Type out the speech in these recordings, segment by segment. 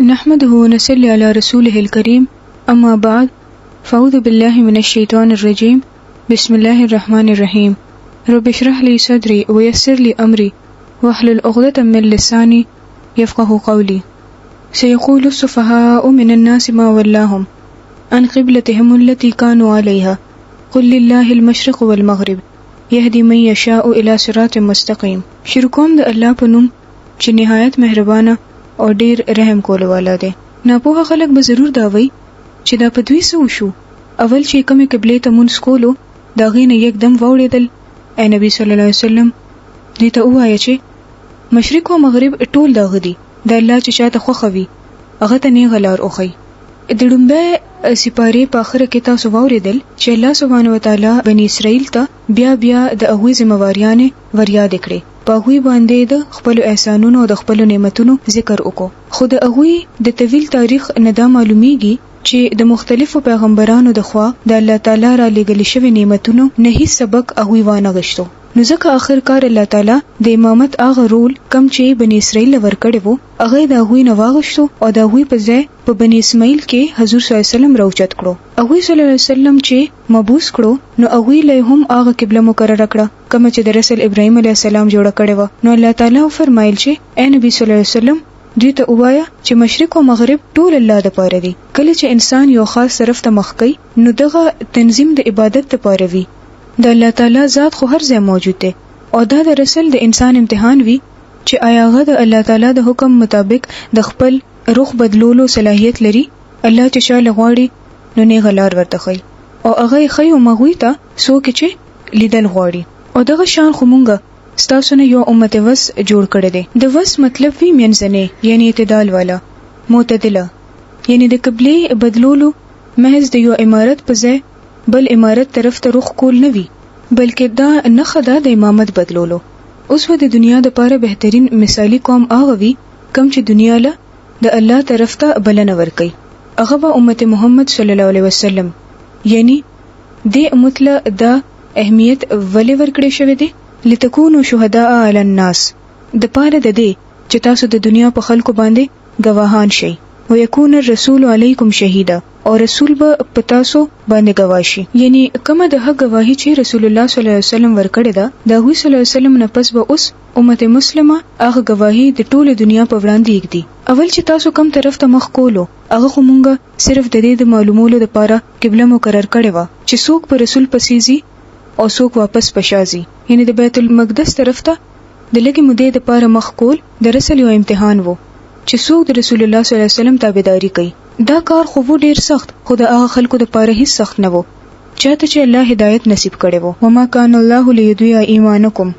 نحمده ونصلي على رسوله الكريم أما بعد فأعوذ بالله من الشيطان الرجيم بسم الله الرحمن الرحيم رب اشرح لي صدري ويسر لي أمري واحلل عقدة من لساني يفقه قولي سيقول السفهاء من الناس ما ولاهم عن قبلتهم التي كانوا عليها قل لله المشرق والمغرب يهدي من يشاء إلى صراط مستقيم. شروع کوم د الله په نوم چې نهایت مهربانه او ډیر رحم کول والا دی. ناپوهه خلک به ضرور دا وایي چې دا په دوی څه وشو. اول چې کومه قبله ته مونږ کولو دا غینه یکدم ووړېدل. اے نبی صلی الله علیه وسلم دې ته وایي چې مشرق او مغرب ټول دغه دي. د الله چې شاته خوخوي هغه ته نه غلار اوخی. د ډومبه سپاره په اخر کې تاسو ووریدل چې الله سبحانه و تعالی بنی اسرائیل ته بیا د هغوی ذمہواریانه وریا دکړي. په هغوی باندې د خپل احسانونو او د خپل نعمتونو ذکر وکړو. خو د هغوی د طویل تاریخ نه دا معلومیږي چې د مختلفو پیغمبرانو د خوا د الله تعالی را لېږل شوی نعمتونو نه هیڅ سبق هغوی وانه غشتو. نو ځکه آخر کار الله تعالی د امامت هغه رول کم چې بنی اسرائیل ورکړي وو هغه د هغوی نه واغشتو او د هغوی په ځای په بنی اسماعیل کې حضور صلی الله علیه وسلم راوچت کړو. هغوی صلی الله علیه وسلم چې مبعوث کړو نو هغوی له هم هغه قبله مقرره کړه کوم چې د رسول ابراهیم علیه السلام جوړ کړي و. نو الله تعالی فرمایل چې اے نبی صلی الله علیه وسلم دوی ته وایا چې مشرق او مغرب ټول الله د پاره دي. کله چې انسان یو خاص طرف ته مخ کوي نو دغه تنظیم د عبادت لپاره وي. د الله تعالی ذات خو هر ځای موجود دی او دا د رسول د انسان امتحان وي چې آیا هغه د الله تعالی د حکم مطابق د خپل روح بدلولو صلاحیت لري. الله چې شاله غواړي نو نه غلار ورته خي او هغه خي او مغوي ته څوک چې لیدل غواړي. او دغه شان خو مونږه ستاسو نه یو امت وس جوړ کړی دی. د وس مطلب وی منځنه یعنی اعتدال والا معتدله یعنی د قبله بدلولو محض د یو امارت په ځای بل امارت طرف ته رخ کول نه وي بلکې دا نه خدا د امامت بدلولو. اوس و د دنیا د پاره بهترین مثالی قوم هغه وي کم چې دنیا له د الله طرف ته بلنه ورکي. هغه به امت محمد صلی الله علیه وسلم یعنی د امت له د اهمیت ولې ورکړې شوی دی لتكونوا شهداء علی الناس د پاره د دې چې تاسو د دنیا په خلکو باندې گواهان شئ ويكون الرسول علیکم شهیدا او رسول به پتاسو باندې گواهی یعنی کومه د حق گواهی چې رسول الله صلی الله علیه وسلم ورکړی دا د هغوی صلی الله علیه وسلم نه پس به اوس امت مسلمه هغه گواهی د ټوله دنیا په وړاندې یګدي. اول چې تاسو کوم طرف ته مخ کولو هغه خو مونږه صرف د دې د معلومولو لپاره قبله مقرر کړې و چې څوک په رسول پسیزي او څوک واپس پشازي. یعنی د بیت المقدس طرف ته د لګي مودې لپاره مخ کول د رسول یو امتحان وو چې څوک د رسول الله صلی الله علیه وسلم تابعداري کوي. دا کار خو ډیر سخت خو د هغه خلکو لپاره هیڅ سخت نه وو چاته چې الله هدایت نصیب کړي وو. وما كان الله ليضيع ایمانکم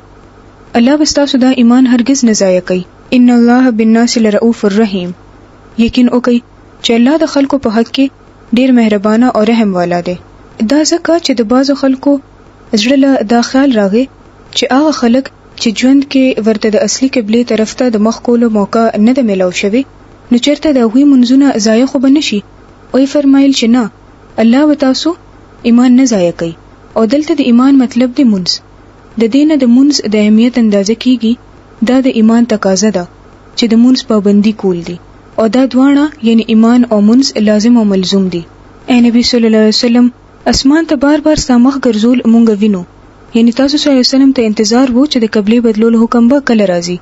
الله بستاسو دا ایمان هرگز نه ضایع کوي. ان الله بالناس لرؤوف الرحیم یقین وکي چې الله د خلکو په حق کې ډیر مهربانه او رحم والا دی. دا ځکه چې د بعضو خلکو زړه له دا خیال راغی چې هغه خلک چې ژوند کې ورته د اصلي قبله طرف ته د مخ کولو موقع نه د ملو شوی نو چرته د هغوی منځونه ضایع خو به نشي. او فرمایل چې نه الله به تاسو ایمان نه ضایع کوي. او دلته د ایمان مطلب دی منځ د دینه د منځ د اهمیت اندازه کیږي دا د ایمان تقاضا ده چې د منځ پابندي کول دي او دا دواړه یعنی ایمان او منځ لازم او ملزوم دي. اے نبی صلی الله علیه وسلم اسمان ته بار بار سامخ ګرځول مونږ وینو یعنی تاسو صلی الله علیه وسلم ته انتظار وو چې د قبله بدلولو حکم به کله راځي.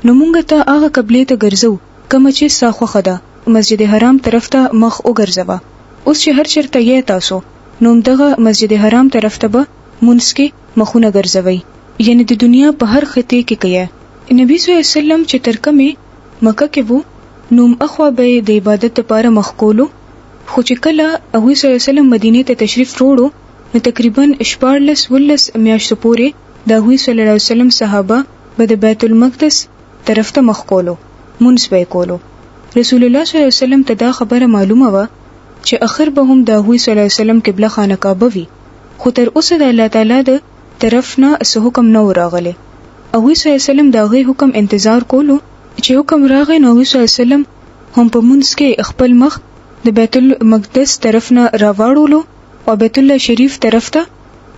نو مونږ ته هغه قبله ته ګرځو کوم چې ساخو خدا مسجد حرام طرف ته مخ وګرځوا. اوس چې هر چرته یې تاسو نو دغه مسجد حرام طرف ته به مونږ کې مخونه ګرځوي یعنی د دنیا په هر خطه کې کوي. نبی صلی الله علیه وسلم چې ترکمه مکه کې وو نو اخوا به د عبادت لپاره مخ کولو خو چې کله هغه صلی الله علیه وسلم مدینه ته تشریف وروړو نو تقریبا 14 میاشتو پورې د هغوی صلی الله علیه وسلم صحابه به د بیت المقدس طرف ته مخ کولو مونږ به کولو. رسول الله صلی الله علیه وسلم ته دا خبره معلومه و چې اخر به هم د هغوی صلی الله علیه وسلم قبله خانه کعبه وي خو تر اوسه د الله تعالی د طرف نه څه حکم نه راغلی. هغوی صلی الله علیه وسلم د هغه حکم انتظار کولو چې حکم راغی نو هغوی صلی الله علیه وسلم هم په مونږ کې خپل مخ د بیت المقدس طرف نه راوړولو او بیت الله شریف طرف ته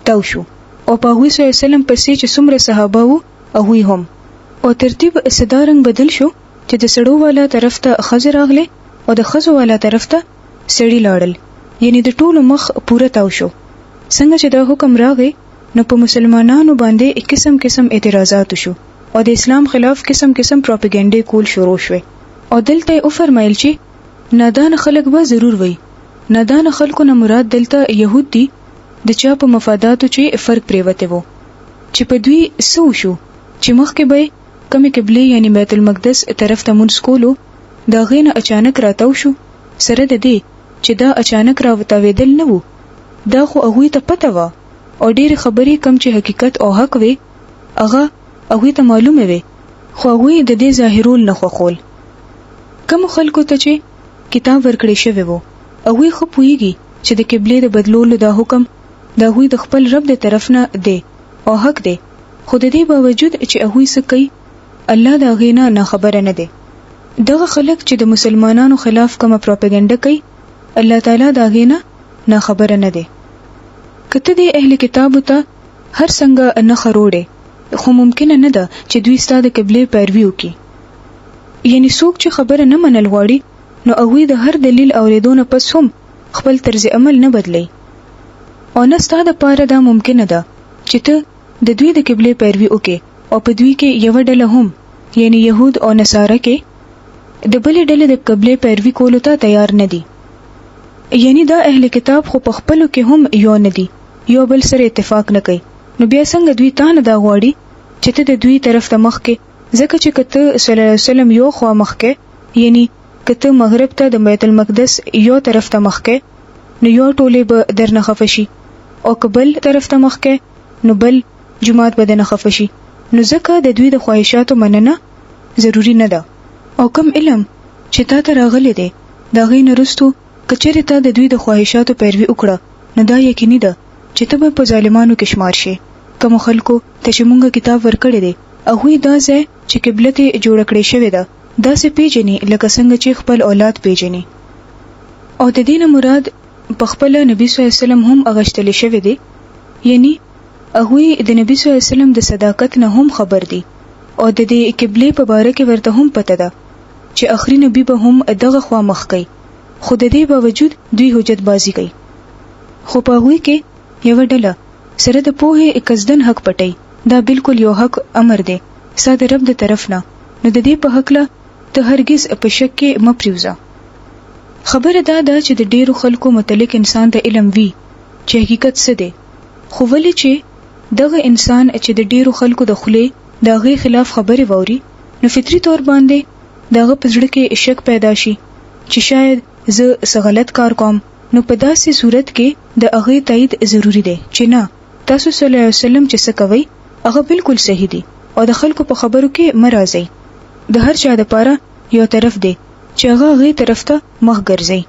تاو شو او په هغوی صلی الله علیه وسلم پسې چې څومره صحابه وو هغوی هم او ترتیب صدارنګ بدل شو چې د سړو والا طرف ته خزر راغله او د ښځو والا طرف ته سړي لاړل، یعنی د ټولو مخ پوره تاو شو. څنګه چې دا حکم راغی نو په مسلمانانو باندې قسم قسم اعتراضات شو او د اسلام خلاف قسم قسم پروپاګاندا کول شروع شوه. او دلته او فرمایل چې نادان خلک به ضرور وي. نادان خلکو نه مراد دلته يهود دي، د چا په مفاداتو چې فرق پریوته وو چې په دوی سو شو چې مخکې به کمی قبله یعنی بیت المقدس طرف ته مونږ کولو، دا غینه اچانک راتاو شو. سره د دې چې دا اچانک راوتاویدل نه وو، دا خو هغه ته پته و او ډېر خبرې کم چې حقیقت او حق وي هغه ته معلومه وي، خو هغه د دې ظاهرول نه خوخول. کوم خلکو ته چې کتاب ورکړی شوی وو هغه خو پوېږي چې د قبله د بدلولو دا حکم دا هغه د خپل رب د طرف نه دی او حق دی، خو د دې باوجود چې هغه څه کوي الله دا غینا نه خبره نه دی. دغه خلک چې د مسلمانانو خلاف کومه پروپاګاندا کوي الله تعالی دا غینا نه خبره نه دی. کته دی اهل کتابو ته هر څنګه نه خروړي، خو ممکن نه ده چې دوی ستاسو قبله پیروي وکړي. یعنی څوک چې خبره نه منل غواړي نو هغه د هر دلیل اوریدونه پس هم خپل طرز عمل نه بدلی، او نه ستاسو لپاره دا ممکن ده چې ته د دوی د قبله پیروي وکړي او په دوی کې یو ډله هم یعنی يهود او نصارا کې د بلې ډلې د قبله پیروي کولو ته تیار نه دي. یعنی دا اهل کتاب خو په خپلو کې هم یو نه دي، یو بل سره اتفاق نه کوي، نو بیا څنګه دوی ته نه دا غواړي چې ته د دوی طرف ته مخ کې، ځکه چې کته صلی الله علیه وسلم یو خوا مخ کې یعنی کته مغرب ته د بیت المقدس یو طرف ته مخ کې نو یو ټوله به درنه خفشي، او قبل طرف ته مخ کې نو بل جماعت به نه خفشي. نو ځکه د دوی د خواهشاتو مننه ضروری نه ده. او کم علم چې تا ته راغلی دی دا غي نرستو کچره ته د دوی د خواهشاتو پیروي وکړه نو دا یقیني ده چې ته به په ظالمانو کې شمار شې. کوم خلکو ته چې مونږه کتاب ورکړی دی هغه دا ځای چې قبله ته جوړ کړی شوی ده دا سه پیژني لکه څنګه چې خپل اولاد پیژني. او د دینه مراد په خپل نبی صلی الله علیه وسلم هم اغشتل شوی دی، یعنی هغه د نبی صلی الله علیه وسلم د صداقت نه هم خبر دي او د دې قبله په باره کې ورته هم پته ده چې اخري نبی به هم دغه خوا مخ کوي، خو د دې باوجود دوی حجت بازی کوي. خو په هغه کې یو ډله سره د پوهې قصدن حق پټي، دا بالکل یو حق امر دی ساده رب د طرف نه، نو د دې په حق له ته هرگز په شک کې مپریوزه. خبره دا ده چې د ډیرو خلکو متعلق انسان ته علم وی چې حقیقت څه دی، خو ولې چې دغه انسان چې د ډیرو خلکو د خله دغه خلاف خبره ووري نو فطری طور باندې دغه پزړه کې شک پیدا شي چې شاید زه څه غلط کار کوم. نو په داسې صورت کې د هغه تایید ضروری دی چې نه تاسو صلی الله علیه وسلم چې څه کوي هغه بالکل صحیح دی او د خلکو په خبرو کې مرزي. د هر چا لپاره یو طرف دی چې هغه غي طرف ته مخ ګرځي.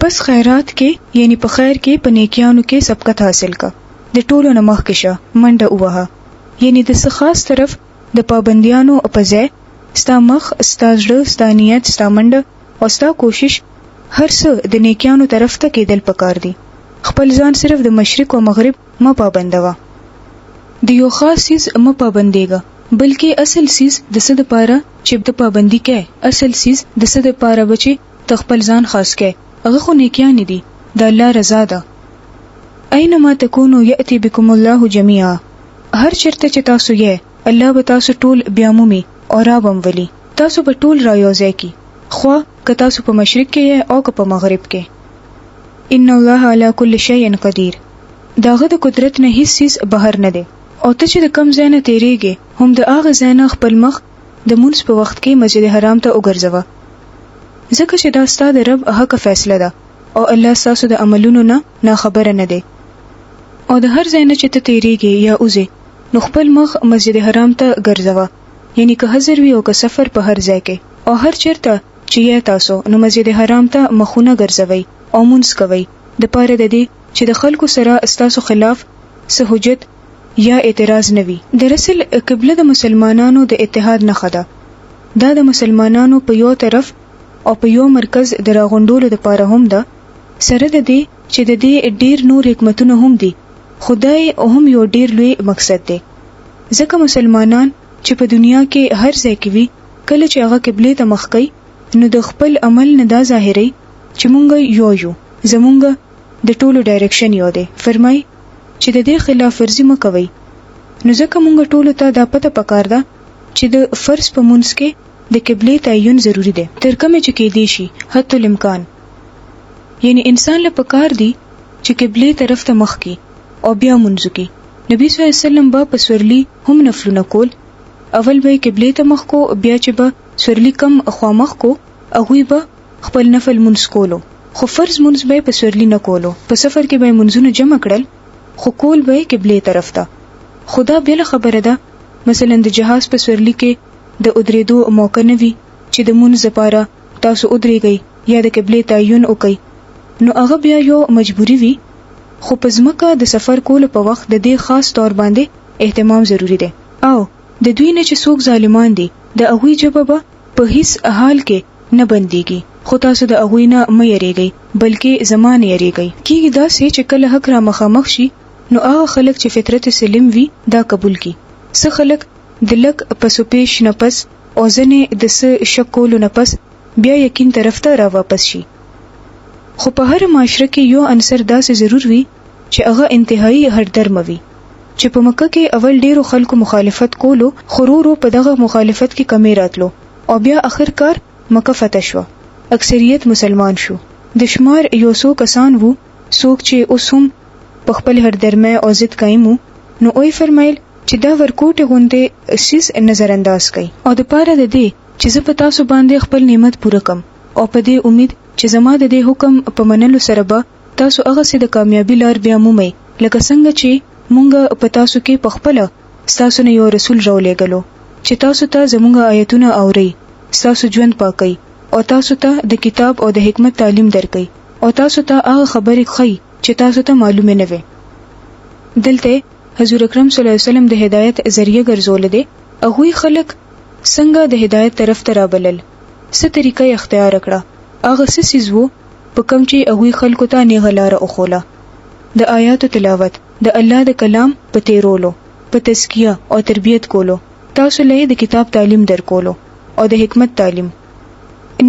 پس خیرات کې یعنی په خیر کې په نیکیانو کې سبقت حاصل کا، د ټولو نه مخ کې شه منډه ووهه، یعنی د څه خاص طرف د پابندیانو په ځای ستا مخ ستا ژړه ستا نیت ستا منډه او ستا کوشش هر څه د نیکیانو طرف ته کېدل پکار دي. خپل ځان صرف د مشرق او مغرب ما پابندوا، د یو خاص چیز ما پابندېګا، بلکې اصل چیز د څه د پاره چې د پابندي کې اصل چیز د څه د پاره بچي تخپل ځان خاص کې هغه خو نیکیان دي د الله رضا ده. اينما تکونو یاتی بكم الله جميعا، هر چرته چې تاسو یې الله به تاسو ټول بیا مومي او را بم ولی، تاسو به ټول را یوځای کی، خو که تاسو په مشرق کې او که په مغرب کې. ان الله على كل شيء قدير، داغه د قدرت نه هیڅ چیز بهر نه دی. او ته چې د کم ځای نه تیریږي هم د هغه ځای نه خپل مخ د مونږ په وخت کې مسجد حرام ته وګرځوه، ځکه چې دا ستاسو د رب حق فیصله ده او الله تاسو د عملونو نه خبره نه دی. او د هر ځای نه چې ته تیریږي یا اوځي نو خپل مخ مسجد حرام ته ګرځوه، یعنی که حاضر وي او که سفر په هر ځای کې او هر چیرته چې یا تاسو نو مسجد حرام ته مخونه ګرځوي او مونږ کوي د پاره د دې چې د خلکو سره استاسو خلاف څه حجت یا اعتراض نوي. دراصل قبله د مسلمانانو د اتحاد نه خدا، دا د مسلمانانو په یو طرف او په یو مرکز دراغونډولو د پاره هم ده، سره د دې چې د دې ډیر نور حکمتونه هم دي، خدای هم یو ډیر لوی مقصد دی. ځکه مسلمانان چې په دنیا کې هر ځای کې وي کله چې هغه قبله ته مخ کوي نو د خپل عمل نه دا ظاهري چې مونږ یو زمونږ د ټولو ډایرکشن یو دی. فرمای چې د دې خلاف ورزي مکوئ. نو ځکه مونږ ټولو ته دا پته پکار ده چې د فرض په منځ کې د قبله تعین ضروری دی تر کومه چې کې دی شي حتی الامکان. یعنی انسان له پکار دی چې قبله طرف ته مخ کی او بیا منځ کی. نبی صلی الله علیه وسلم با په سورلی هم نفلونه کول. اول به قبله ته مخ کو بیا چې به سورلی کم خوا مخ کو هغه به خپل نفل منځ کولو. خو فرض منځ به په سورلی نه کولو. په سفر کې به منځونه جمع کړل خو کول به قبله طرف ته. خدا بل خبره ده مثلا د جهاز په سورلی کې د ادریدو موقع نه وي چې د منځ لپاره تاسو ادریږئ یا د قبله تعین وکئ نو هغه بیا یو مجبوری وي. خو په ځمکه د سفر کولو په وخت د دې خاص طور باندې اهتمام ضروری دی. او د دوی نه چې څوک ظالمان دي د هغوی جبه به په هیڅ حال کې نه بنديږي. خو تاسو د هغوی نه مه یریږئ بلکې زمانه یریږئ. کیږي دا چې کله حق را مخامخ شي نو هغه خلک چې فطرت سلیم وي دا قبول کی. څه خلک د لک پسو پیش نفس او ځنې د څه شک کولو نفس بیا یقین طرف ته را واپس شي. خو په هر معاشره کې یو عنصر داسې ضرور وي چې هغه انتهایی هردرم وي چې په مکه کې اول ډیرو خلکو مخالفت کولو خورورو په دغه مخالفت کې کمی راتلو او بیا اخر کار مکه فتح شو. اکثریت مسلمان شو. د شمار یو څو کسان وو څوک چې اوس هم په خپل هردرمه او ضد قائمو. نو اوی فرمایل چې دا ورکوټه غونډه سیس نظر انداز کړي او د پاره د دې چې زه په تاسو باندې خپل نعمت پوره کم او په دې امید چې زما د دې حکم په منلو سره به تاسو هغه سي د کامیابی لار بیا مومئ لکه څنګه چې مونږ په تاسو کې په خپل تاسو نه یو رسول راولېګلو چې تاسو ته زموږ آیتونه اوري تاسو ژوند پاکئ او تاسو ته د کتاب او د حکمت تعلیم درکئ او تاسو ته هغه خبرې خئ چې تاسو ته معلومه نه وي. دلته حضور اکرم صلی الله علیه وسلم د هدایت ذریعہ ګرځول دي. هغه خلک څنګه د هدایت طرف ته رابلل څه طریقه اختیار کړه هغه څه سيزو په کوم چې هغه خلکو ته نه غلاره او خوله د آیاتو تلاوت د الله د کلام په تیرولو په تزکیه او تربیت کولو تاسو له د کتاب تعلیم درکولو او د حکمت تعلیم.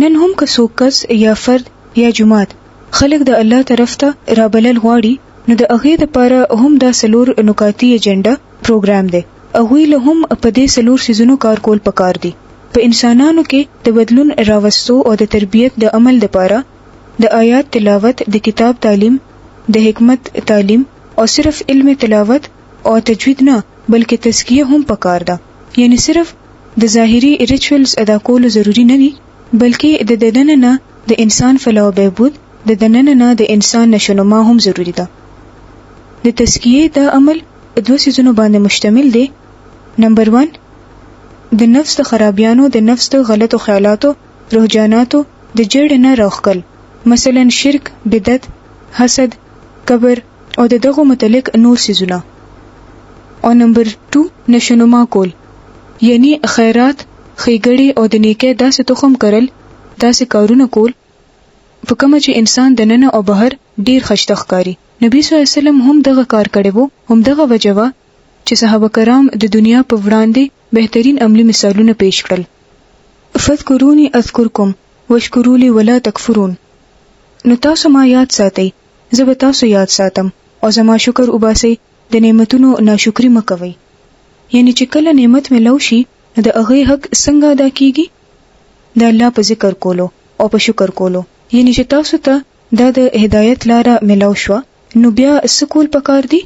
نن هم که څوک کس یا فرد یا جماعت خلک د الله طرف ته رابلل غواړي نو د هغه لپاره هم دا سلور نکاتی ایجنډا پروګرام دی. هغه له هم په دې سلور سيزونو کار کول پکار دي. په انسانانو کې د بدلون راوستو او د تربيت د عمل لپاره د آیات تلاوت د کتاب تعلیم د حکمت تعلیم او صرف علم تلاوت او تجوید نه بلکې تزکیه هم پکار ده. یعنی صرف د ظاهري ریچوالز ادا کول ضروری نه دي بلکې د دننه نه د انسان فلاح او بهبود د دننه نه د انسان نشونما هم ضروری ده. د تزکیه د عمل دوه سيزونو باندې مشتمل دی. نمبر 1 د نفس د خرابیانو د نفس د غلطو خیالاتو رجحاناتو د جړ نه راخکل مثلا شرک بدعت حسد کبر او دغه متعلق نور سيزونه. او نمبر 2 نشونما کول یعنی خیرات خیګړی او د نیکه داسې تخم کرل داسې کارونه کول په کوم چې انسان د نن او بهر ډیر خشته ښکاری. نبی صلی الله علیه وسلم هم دغه کار کړی وو. هم دغه وجوه چې صحابه کرام د دنیا په وړاندې بهترین عملی مثالونه پیش کړل. فذكروني اذكركم واشكروا لي ولا تکفرون. نو تاسو ما یاد ساتئ زه به تاسو یاد ساتم او زما شکر وباسئ د نعمتونو ناشکری مکوئ. یعنی چې کله نعمت ملو شي د هغه حق څنګه ادا کیږي د الله په ذکر کولو او په شکر کولو. یعنی چې تاسو ته د هدایت لاره ملو شو نو بیا سکول پکار دی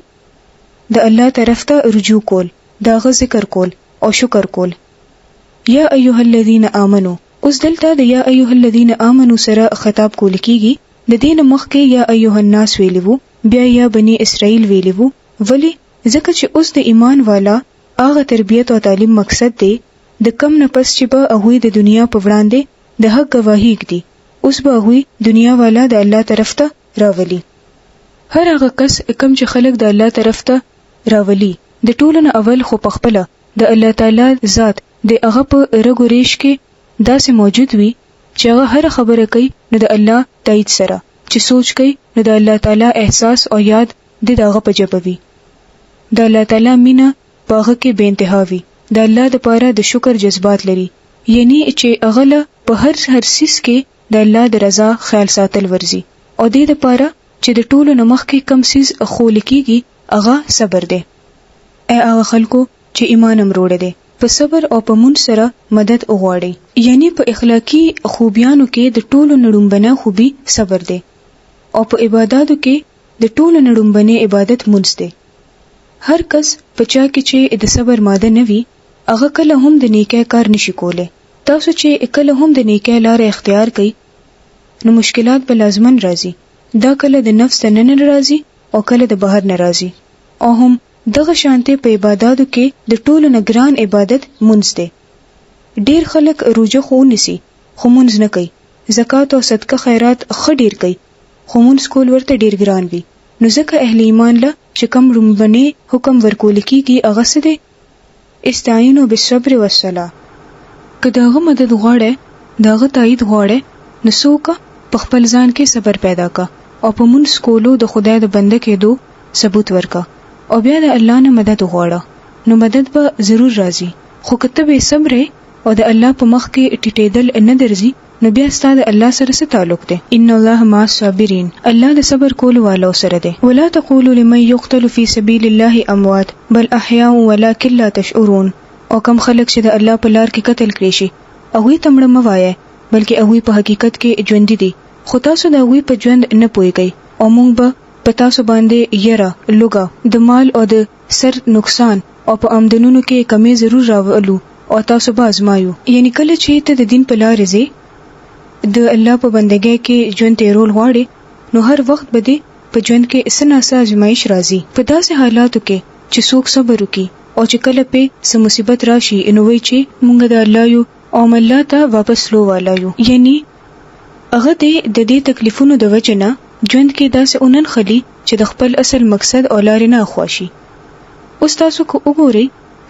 د الله طرف ته رجوع کول دا غ ذکر کول او شکر کول. یا ایها الذین آمنو اوس دلته د یا ایها الذین آمنو سره خطاب کول کیږي. د دین مخکې یا ایها الناس ویلو بیا یا بنی اسرائیل ویلو ولی ځکه چې اوس د ایمان والا هغه تربیت او تعلیم مقصد دی د کم نه پس چې به هغه د دنیا په وړاندې د حق گواهی کوي. اوس به هغه دنیا والا د الله طرف ته راولي. هر هغه کس کم چې خلک د الله طرف ته راولي د ټولو نه اول خو په خپل د الله تعالی ذات د هغه په رګو ریش کې داسې موجود وي چې هغه هر خبره کوي نو د الله تایید سره چې سوچ کوي نو د الله تعالی احساس او یاد د دغه په جبه وي. د الله تعالی مینا په هغه کې بے انتها وي. د الله د پاره د شکر جذبات لري یعنی چې هغه په هر سیس کې د الله د رضا خیال ساتل ورزي او دې لپاره چې د ټولو نمخ کې کم سیس خول کېږي هغه صبر دی. اے هغه خلکو چې ایمان امروړي دي په صبر او په مون سره مدد وغواړي. یعنی په اخلاقی خوبیانو کې د ټولو نړومبنه خوبي صبر دی او په عبادتو کې د ټولو نړومبنه عبادت مونږ دی. هر کس په چا کې چې د صبر ماده نه وي هغه کله هم د نیکه کار نشي کوله. تاسو چې کله هم د نیکه لار اختیار کړئ نو مشکلات به لازمن راځي. دا کله د نفس نه راځي او کله د بهر نه راځي. او هم دغه شانته په عبادتو کې د ټولو نگران عبادت مونږ دی. ډیر خلک روزه خو نسی خو مونږ نه کوي. زکات او صدقه خیرات خډیر کوي خو مونږ کول ورته ډیر ګران وي. نو ځکه اهل ایمان له چې کوم رومبني حکم ورکول کیږي هغه څه دی؟ استعینوا بالصبر والصلاة. که داغه مدد غواړي داغه تایید غواړي نو څوک په خپل ځان کې صبر پیدا کا او په مونږ کولو د خدای د بنده کېدو ثبوت ورکا او بیا د الله نه مدد غواړه نو مدد به ضرور راځي. خو کته به صبر او د الله په مخ کې ټټېدل نه درځي نو بیا ستاسو الله سره څه تعلق دی؟ ان الله مع الصابرین. الله د صبر کولو والو سره دی. ولا تقولوا لمن يقتل في سبيل الله اموات بل احياء ولكن لا تشعرون. او کم خلک چې د الله په لار کې قتل کړي شي هغه تمړه موایه بلکې هغه په حقیقت کې ژوند دي خو تاسو د هغه په ژوند نه پوهیږئ او موږ به په تاسو باندې یره لوګه د مال او د سر نقصان او په آمدنونو کې کمی ضرور راولو او تاسو به ازمایو. یعنی کله چې ته د دین په لار ځې د الله په بندګۍ کې ژوند تیرول غواړي نو هر وخت به دې په ژوند کې اسناسه ازمایش راځي. په داسې حالاتو کې چې څوک صبر وکړي او چې کله په سم مصیبت راشي نو وایي چې مونږ د الله یو او الله ته واپس لو والایو. یعنی هغه د دې تکلیفونو د وجه نه ژوند کې داسې اونن خلی چې د خپل اصل مقصد او لارې نه خواشي. اوس تاسو کو وګورئ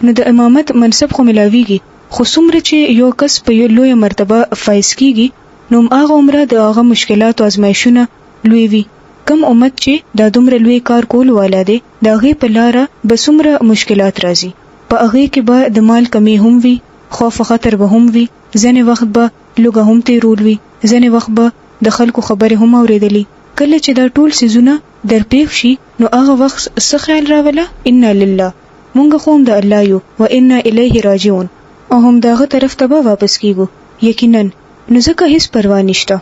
نو د امامت منصب خو ملاويږي خو څومره چې یو کس په یو لوی مرتبه فایز کیږي نو هغه عمره د هغه مشکلات او ازمایښونه لوی وي. کم امت چې دا دومره لوی کار کول ولاده دا غي په لار به څومره مشکلات راځي. په هغه کې به د مال کمی هم وي خوف خطر به هم وي ځنې وخت به لوګه هم تیرول وي ځنې وخت به د خلکو خبره هم اوریدلی. کله چې دا ټول سيزونه درپېښ شي نو هغه وخت څه خیال راولا ان لله مونږ خو هم د الله یو و انا الیه راجعون او هم داغه طرف ته واپس کیږو. یقینا نو ځکه هیڅ پروا نشته.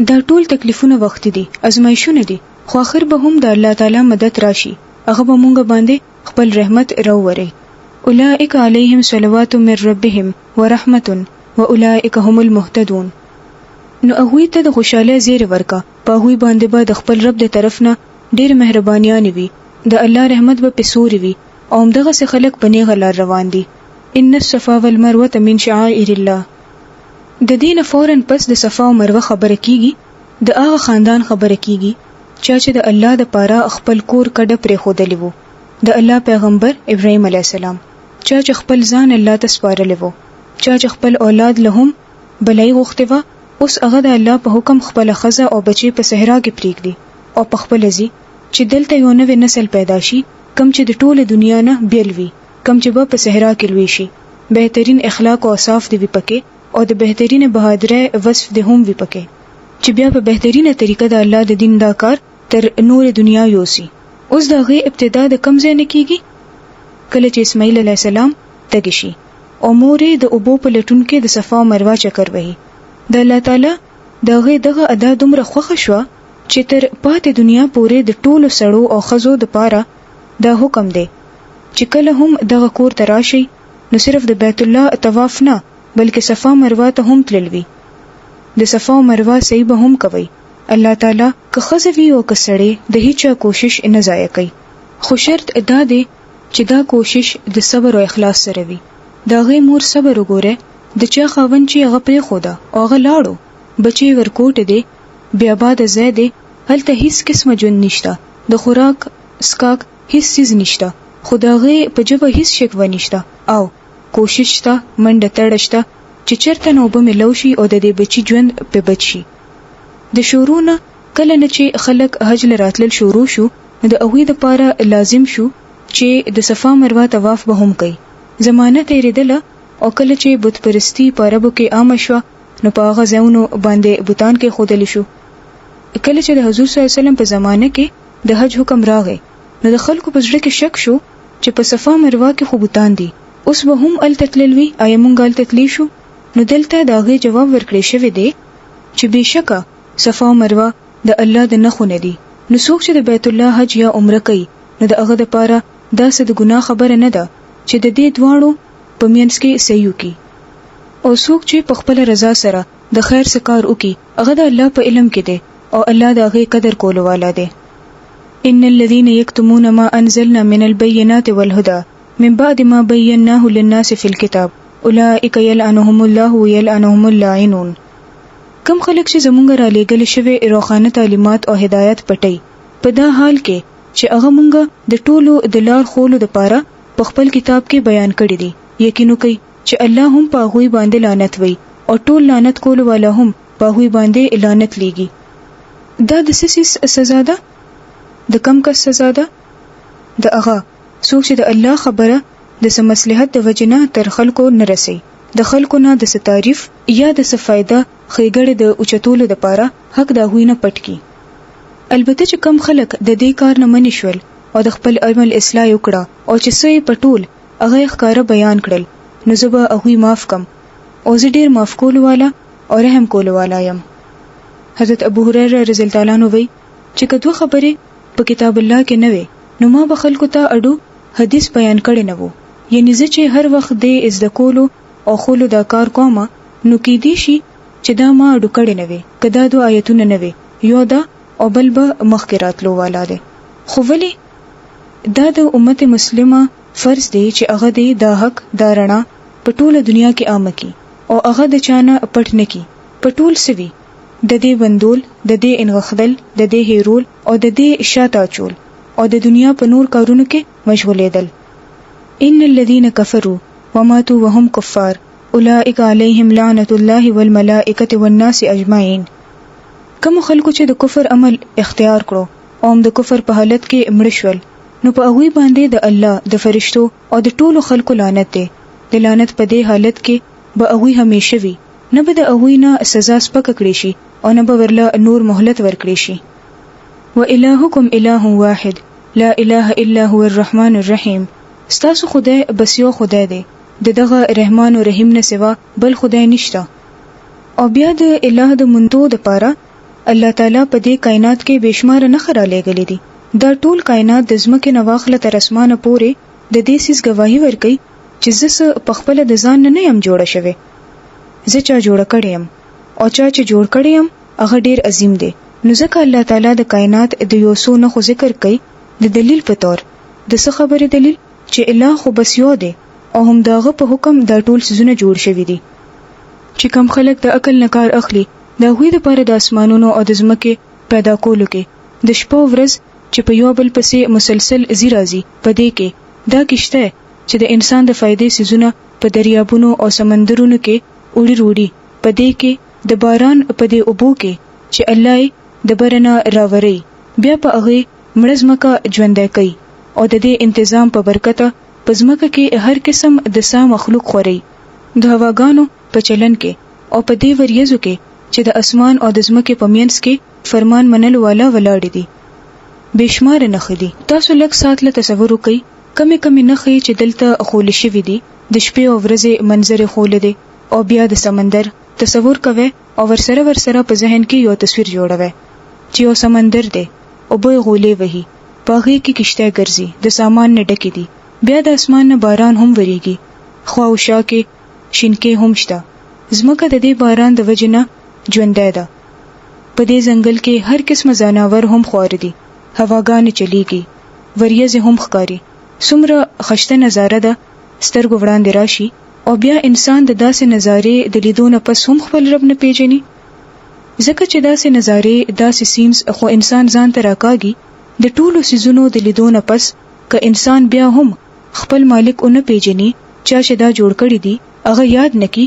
دا ټول تکلیفونه وخت دي ازمایښونه دي خو اخر به هم د الله تعالی مدد راشي هغه به مونږ باندې خپل رحمت راووري. اولئک علیهم صلوات من ربهم ورحمت واولئک هم المهتدون. نو هغه ته د خوشاله زیر ورکا په هغه باندې به د خپل رب د طرف نه ډېر مهربانيان وي د الله رحمت به پسوري وي او دغه څه خلک په نیغه لار روان دي. ان الصفا والمروه من شعائر الله. د دین فورن پس د صفا او مروه خبره کیږي د هغه خاندان خبره کیږي چې د الله د پاره خپل کور کډه پرې خودلی وو. د الله پیغمبر ابراهيم عليه السلام چې خپل ځان الله ته سپارلی وو چې خپل اولاد لهم بلای غوښتوا اوس هغه د الله په حکم خپل خزه او بچي په صحرا کې پریږدي او په خپل ځي چې دلته یو نوې نسل پیدا شي کم چې د ټوله دنیا نه بیل وي کم چې په صحرا کې لوي شي بهترین اخلاق او اوصاف دی پکې او د بهترینه بهادره وصف د هم وی پکې چې بیا په بهترینه طریقه د الله د دین دا کار تر نور دنیا یوسي. اوس دغه ابتدا د کم ځای نه کیږي کله چې اسماعیل علیه السلام تګ شي او مورې د ابو په لټون کې د صفا او مروه چکر وهي. د الله تعالی دغه ادا دومره خوښ شو چې تر پاتې دنیا پورې د ټولو سړو او خزو د پاره دا حکم دی چې کله هم دغه کور ته راشي نو صرف د بیت الله طواف نه بلکې صفا مروه ته هم تللوي. د صفا او مروه صحیح به هم کوي. الله تعالی که خزوی او که سړی د هیڅ کوشش نه ضایع کوي خو شرط ادا دی چې دا کوشش د صبر او اخلاص سره وي. دا غي مور صبر وګوره د چا خاون چې هغه پرې خوده او هغه لاړو بچي ورکوټ دی بیا باد زیاده هلته هیڅ قسمه جون نشته د خوراک اسکاک هیڅ چیز نشته خدای په جبه هیڅ شکوه نشته او کوشش تا منډه تړشته چې چرته نو به ملوشي او د دې بچي ژوند په بچي. د شورونه کله نه چې خلک حج لراتل شروع شو د اوی د پاره لازم شو چې د صفا مروه طواف به هم کوي. زمانه تیریدله او کله چې بت پرستی په عربو کې عام شو نو په هغه ځایونو باندې بوتان کې خودل شو. کله چې د حضور صلی الله علیه وسلم په زمانه کې د حج حکم راغی نو د خلکو په زړه کې شک شو چې په صفا مروه کې خو بوتان دي، اوس به هم التتلوي آیا مونږ التتلی شو؟ نو دلته دا غي جواب ورکړی شوی دی چې بشکا صفا مروه د الله د نخو نه دي. نو څوک چې د بیت الله حج یا عمره کوي نو د هغه لپاره دا څه د ګناه خبره نه ده چې د دې دواړو په مینس کې صحیح وکي. او څوک چې په خپل رضا سره د خیر څخه کار وکي هغه د الله په علم کې دی او الله د هغه قدر کولو والا دی. ان الذين يكتمون ما انزلنا من البينات والهدى من بعد ما بيناه للناس في الكتاب اولئك يلعنهم الله ويلعنهم اللاعنون. کم خلک چې زمونږ را لېږل شوی روخانه تعلیمات او هدایت پټي په دا حال کې چې هغه مونږ د ټولو د لار خولو لپاره په خپل کتاب کې بیان کړی دي، یقینو کوي چې الله هم په هغوی باندې لعنت وي او ټول لعنت کولو والا هم په هغوی باندې لعنت لېږي. دا د څه سزا ده؟ د کم کس سزا ده؟ د هغه څوک چې د الله خبره د څه مصلحت د وجنه تر خلکو نه رسي، د خلکو نه د څه تعریف یا د څه فائدہ خېګړې د اوچتولو لپاره حق د هغوی نه پټ کی. البته چې کم خلک د دې کار نه منې شول او د خپل عمل اصلاح وکړه او چې څه یې پټول هغه ښکاره بیان کړل نو زه به هغوی معاف کم او زه ډیر معاف کولو والا او رحم کولو والا یم. حضرت ابو هريره رضی الله تعالی عنہ وی چې کدو خبره په کتاب الله کې نه وي نو ما به خلکو ته اډو حدیث بیان کړي نه وو. یعنی زه چې هر وخت دې از د کولو او خولو دا کار کوم نو کې دي شي چې دا ما اډو کړي نه وي کدا دو آیتونه نه وي یو دا او بل به مخکرات لو والا ده. خو ولی دا د امت مسلمه فرض دی چې هغه دې دا حق دا رڼا په ټوله دنیا کې عام کی او هغه د چانه پټ نه کی په ټول سوي د دې بندول د دې انغخدل د دې هیرول او د دې شاته چول او د دنیا په نور کارونو کې مشغولېدل. ان الذين كفروا وماتوا وهم كفار اولئك عليهم لعنة الله والملائكة والناس اجمعين. کوم خلکو چې د کفر عمل اختیار کړو او د کفر په حالت کې مړ شول نو په هغه باندې د الله د فرشتو او د ټولو خلکو لعنت دی. د لعنت په دې حالت کې به هغه همیشه وي، نه به د هغه نه سزا سپک کړي شي او نه به ورله نور مهلت ورکړي شي. وإلهكم إله واحد لا إله إلا هو الرحمن الرحيم. ستاسو خدای بس یو خدای دی، دغه رحمان او رحیم نه سوا بل خدای نشته. او بیا د الہ د منتو د پاره الله تعالی په دې کائنات کې بشمار نه خراله غلي دي. دا ټول کائنات د زمکه نواخله تر اسمانه پورې د دې سیس گواہی ورکي چې زه په خپل د ځان نه یم جوړه شوی، زه چا جوړ کړم او چا چې جوړ کړم هغه ډیر عظیم دی. نو ځکه الله تعالی د کائنات د یو څو نه خو ذکر کوي د دلیل په تور د څه خبره دلیل چې الہ خو بس یو دی او هم داغه په حکم دا ټول سيزونه جوړ شوی دي. چې کم خلک د عقل نه کار اخلي دا هوی د پاره د اسمانونو او د زمکه پیدا کولو کې د شپو ورځ چې په یو بل پسې مسلسل زیرازي په دې کې دا کشته چې د انسان د فائدې سيزونه په دریابونو او سمندرونو کې وړي وړي په دې کې د باران په دې اوبو کې چې الله د برنا راوري بیا په هغه مړزمکه ژوندۍ کوي او د دې تنظیم په برکته په ځمکه کې هر قسم د سا مخلوق خوري د هواګانو په چلن کې او په دې وریځو کې چې د اسمان او د ځمکې په مینس کې فرمان منل والا ولاړ دي. بشمار نخې دي. تاسو لږ سات له تصور وکئ کمی نخې چې دلته خول شوي دي د شپې او ورځې منظر خول دي او بیا د سمندر تصور کوئ او ورسره په ذهن کې یو تصویر جوړوئ چې یو سمندر دی او به غولې وهي پاغې کې کشته ګرځي د سامان نه ډکې دي بیا د اسمان نه باران هم وریږي خو او شا کې شینکې هم شته زمکه د دې باران د وجنه ژوندۍ ده په دې ځنګل کې هر قسم ځناور هم خوار دي هواګانې چلیږي وریځې هم ښکاري څومره خشته نظاره ده سترګو وړاندې راشي او بیا انسان د داسې نظارې د لیدو نه پس هم خپل رب نه پیژني ځکه چې داسې نظارې داسې سینس خو انسان ځان ته راکاږي د ټولو سيزونو د لیدو نه پس که انسان بیا هم خپل مالک اون پیژني چا چې دا جوړ کړی دی هغه یاد نکي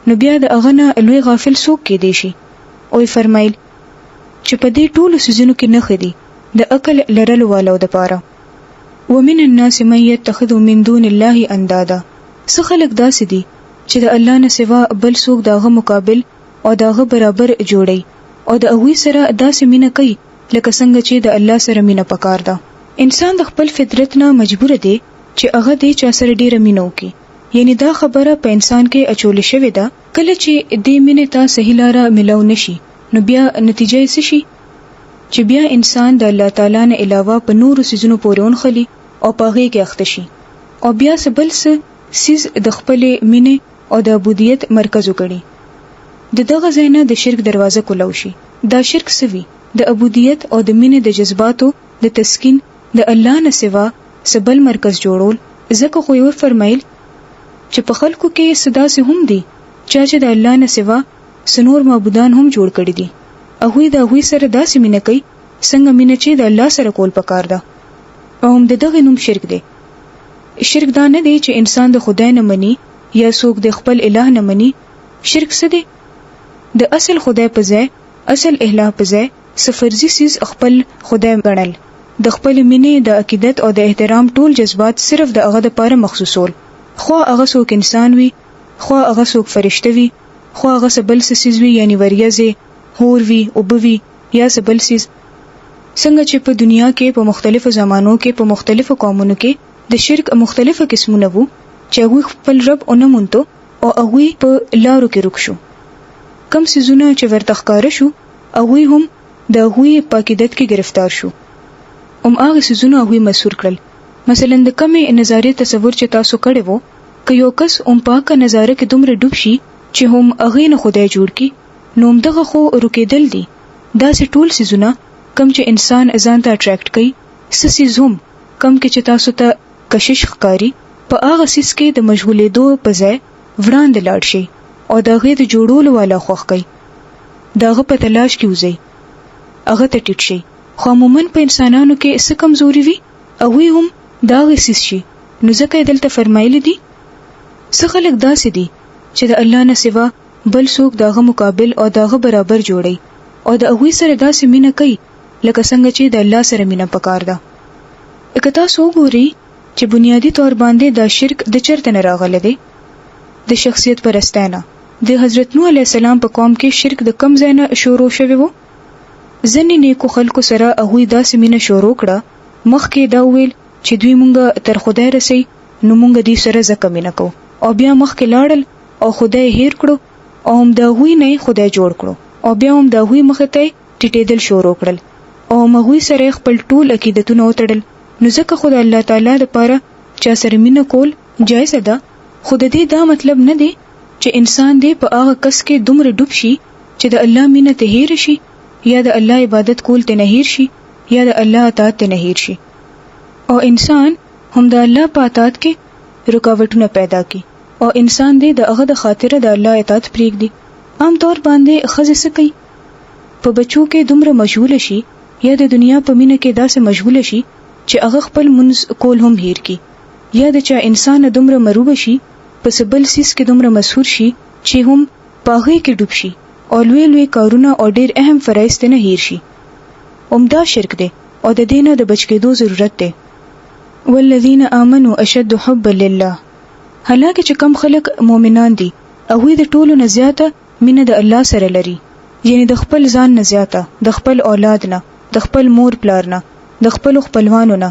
نو بیا د هغه نه لوی غافل څوک کې دی شي او فرمایل چې په دې ټولو سيزونو کې نه خدي د عقل لرلو والو د پاره ومن الناس من يتخذ من دون الله اندادا څه خلک داسې دي چې د الله نه سوا بل څوک داغه مقابل او داغه برابر جوړي او د هغوی سره داسې مینه کوي لکه څنګه چې د الله سره مینه پکار ده. انسان د خپل فطرت نه مجبور دی چې هغه دې چا سره ډیره مینه وکړي. یعنی دا خبره په انسان کې اچول شوې ده. کله چې دې مینه ته صحیح لاره ملو نشي نو بیا نتیجه یې څه شي چې بیا انسان د الله تعالی نه علاوه په نورو سيزونو پورې ونخلي او پاغه کې اخته شي او بیا سبل سیز د خپل مینه او د عبودیت مرکز وګړي. دغه ځای نه د شرک دروازه کولو شي. دا شرک سوي د عبودیت او د مینې د جذباتو د تسکین د الله نه سوا سبل مرکز جوړول. ځکه خو یې فرمایل چې په خلکو کې صدا سه هم دي چې د الله نه سوا سنور معبودان هم جوړ کړي دي. هغه د هغه سره داسې مینه کوي څنګه مینه چې د الله سره کول پکار ده. او هم دغه نوم شرک دی. شرک دا نه دی چې انسان د خدای نه مني یا څوک د خپل الٰه نه مني. شرک څه دی؟ د اصل خدای په ځای اصل الٰه په ځای سفرزي سیز خپل خدای ګڼل. د خپل مینې د عقیدت او د احترام ټول جذبات صرف د هغه لپاره مخصوصول. خو هغه څوک انسان وي، خو هغه څوک فرشته وي، خو هغه سبل سیز وي یعنی وریځه هور وی او بوي یا سبل سیز. څنګه چې په دنیا کې په مختلفو زمانو کې په مختلفو قومونو کې د شرک مختلفه قسمونه وو چې هغه خپل رب اونمونته او هغه په لارو کې رک شو. کم سيزونه چې ورته ښکار شو هغه هم د هغه په عقیدت کې گرفتار شو. هغه سيزونه هغه مسور کړل. مثلا د کمې نظریه تصور چې تاسو کړی وو که یو کس پاکه نظاره کې دومره ډوب شي چې هم هغه نه خدای جوړ کی نو دغه خو رکیدل دي. دا سه ټول سيزونه کم چې انسان ځان ته اټریکټ کوي سسیز هم کم کې چې تاسو ته کشش ښکاری په هغه سیس کې د مشغولېدو په ځای وړاندې لاړ شي او دغه د جوړولو والا خوښ کوي دغه په تلاش کې وځي هغه ته ټیټ شي. خو عموما په انسانانو کې څه کمزوري وي او هم دغه سیس شي. نو ځکه دلته فرمایلی دي څه خلک داسې دي چې د الله نه سوا بل څوک دغه مقابل او دغه برابر جوړي او د هغه سره داسې مینه کوي لکه څنګه چې د الله سره مینه پکار ده. اکه تاسو وګورئ چې بنیادی طور باندې دا شرک د چرته نه راغلی دی د شخصیت پرستانه. د حضرت نوح علیه السلام په قوم کې شرک د کم ځای نه شروع شوی وو. ځینې نیکو خلکو سره هغه داسې مینه شروع کړه مخکې دا ویل چې دوی مونږه تر خدای رسي نو مونږ دې سره زکه مینه کو او بیا مخکې لاړل او خدای هیر کړو او هم دا هوی نه خدای جوړ کړو او بیا هم دا هوی مخ ته ټیټېدل شروع کړل او مغوی سره خپل ټول عقیدتونه وتړل. نو ځکه خدای الله تعالی لپاره چا سره مینه کول جایز ده. خود دې دا مطلب نه دی چې انسان دې په هغه کس کې دومره ډوب شي چې د الله مینه ته هیر شي یا د الله عبادت کول ته نه هیر شي یا د الله اطاعت ته نه هیر شي. او انسان هم د الله په اطاعت کې رکاوټونه پیدا کوي او انسان دې د هغه د خاطره د الله اطاعت پرېږدي. عام طور باندې ښځې څه کوي په بچو کې دومره مشغول شي یا د دنیا په مینه کې داسې مشغول شي چې هغه خپل منځ کول هم هیر کی یا د چا انسان دومره مروب شي په سبل سیس کې دومره مسحور شي چې هم پاغې کې ډوب شي او لوی لوی کارونه او ډېر اهم فرایض نه هیر شي. دا شرک دی او د دینه د بچ کېدو ضرورت دی. والذین آمنوا اشد حبا لله. حالکه چې کم خلک مؤمنان دي او د ټولو نه زیاته مینه د الله سره لري یعنی د خپل ځان نه زیاته د خپل اولاد نه د خپل مور پلار نه د خپل خپلوانو نه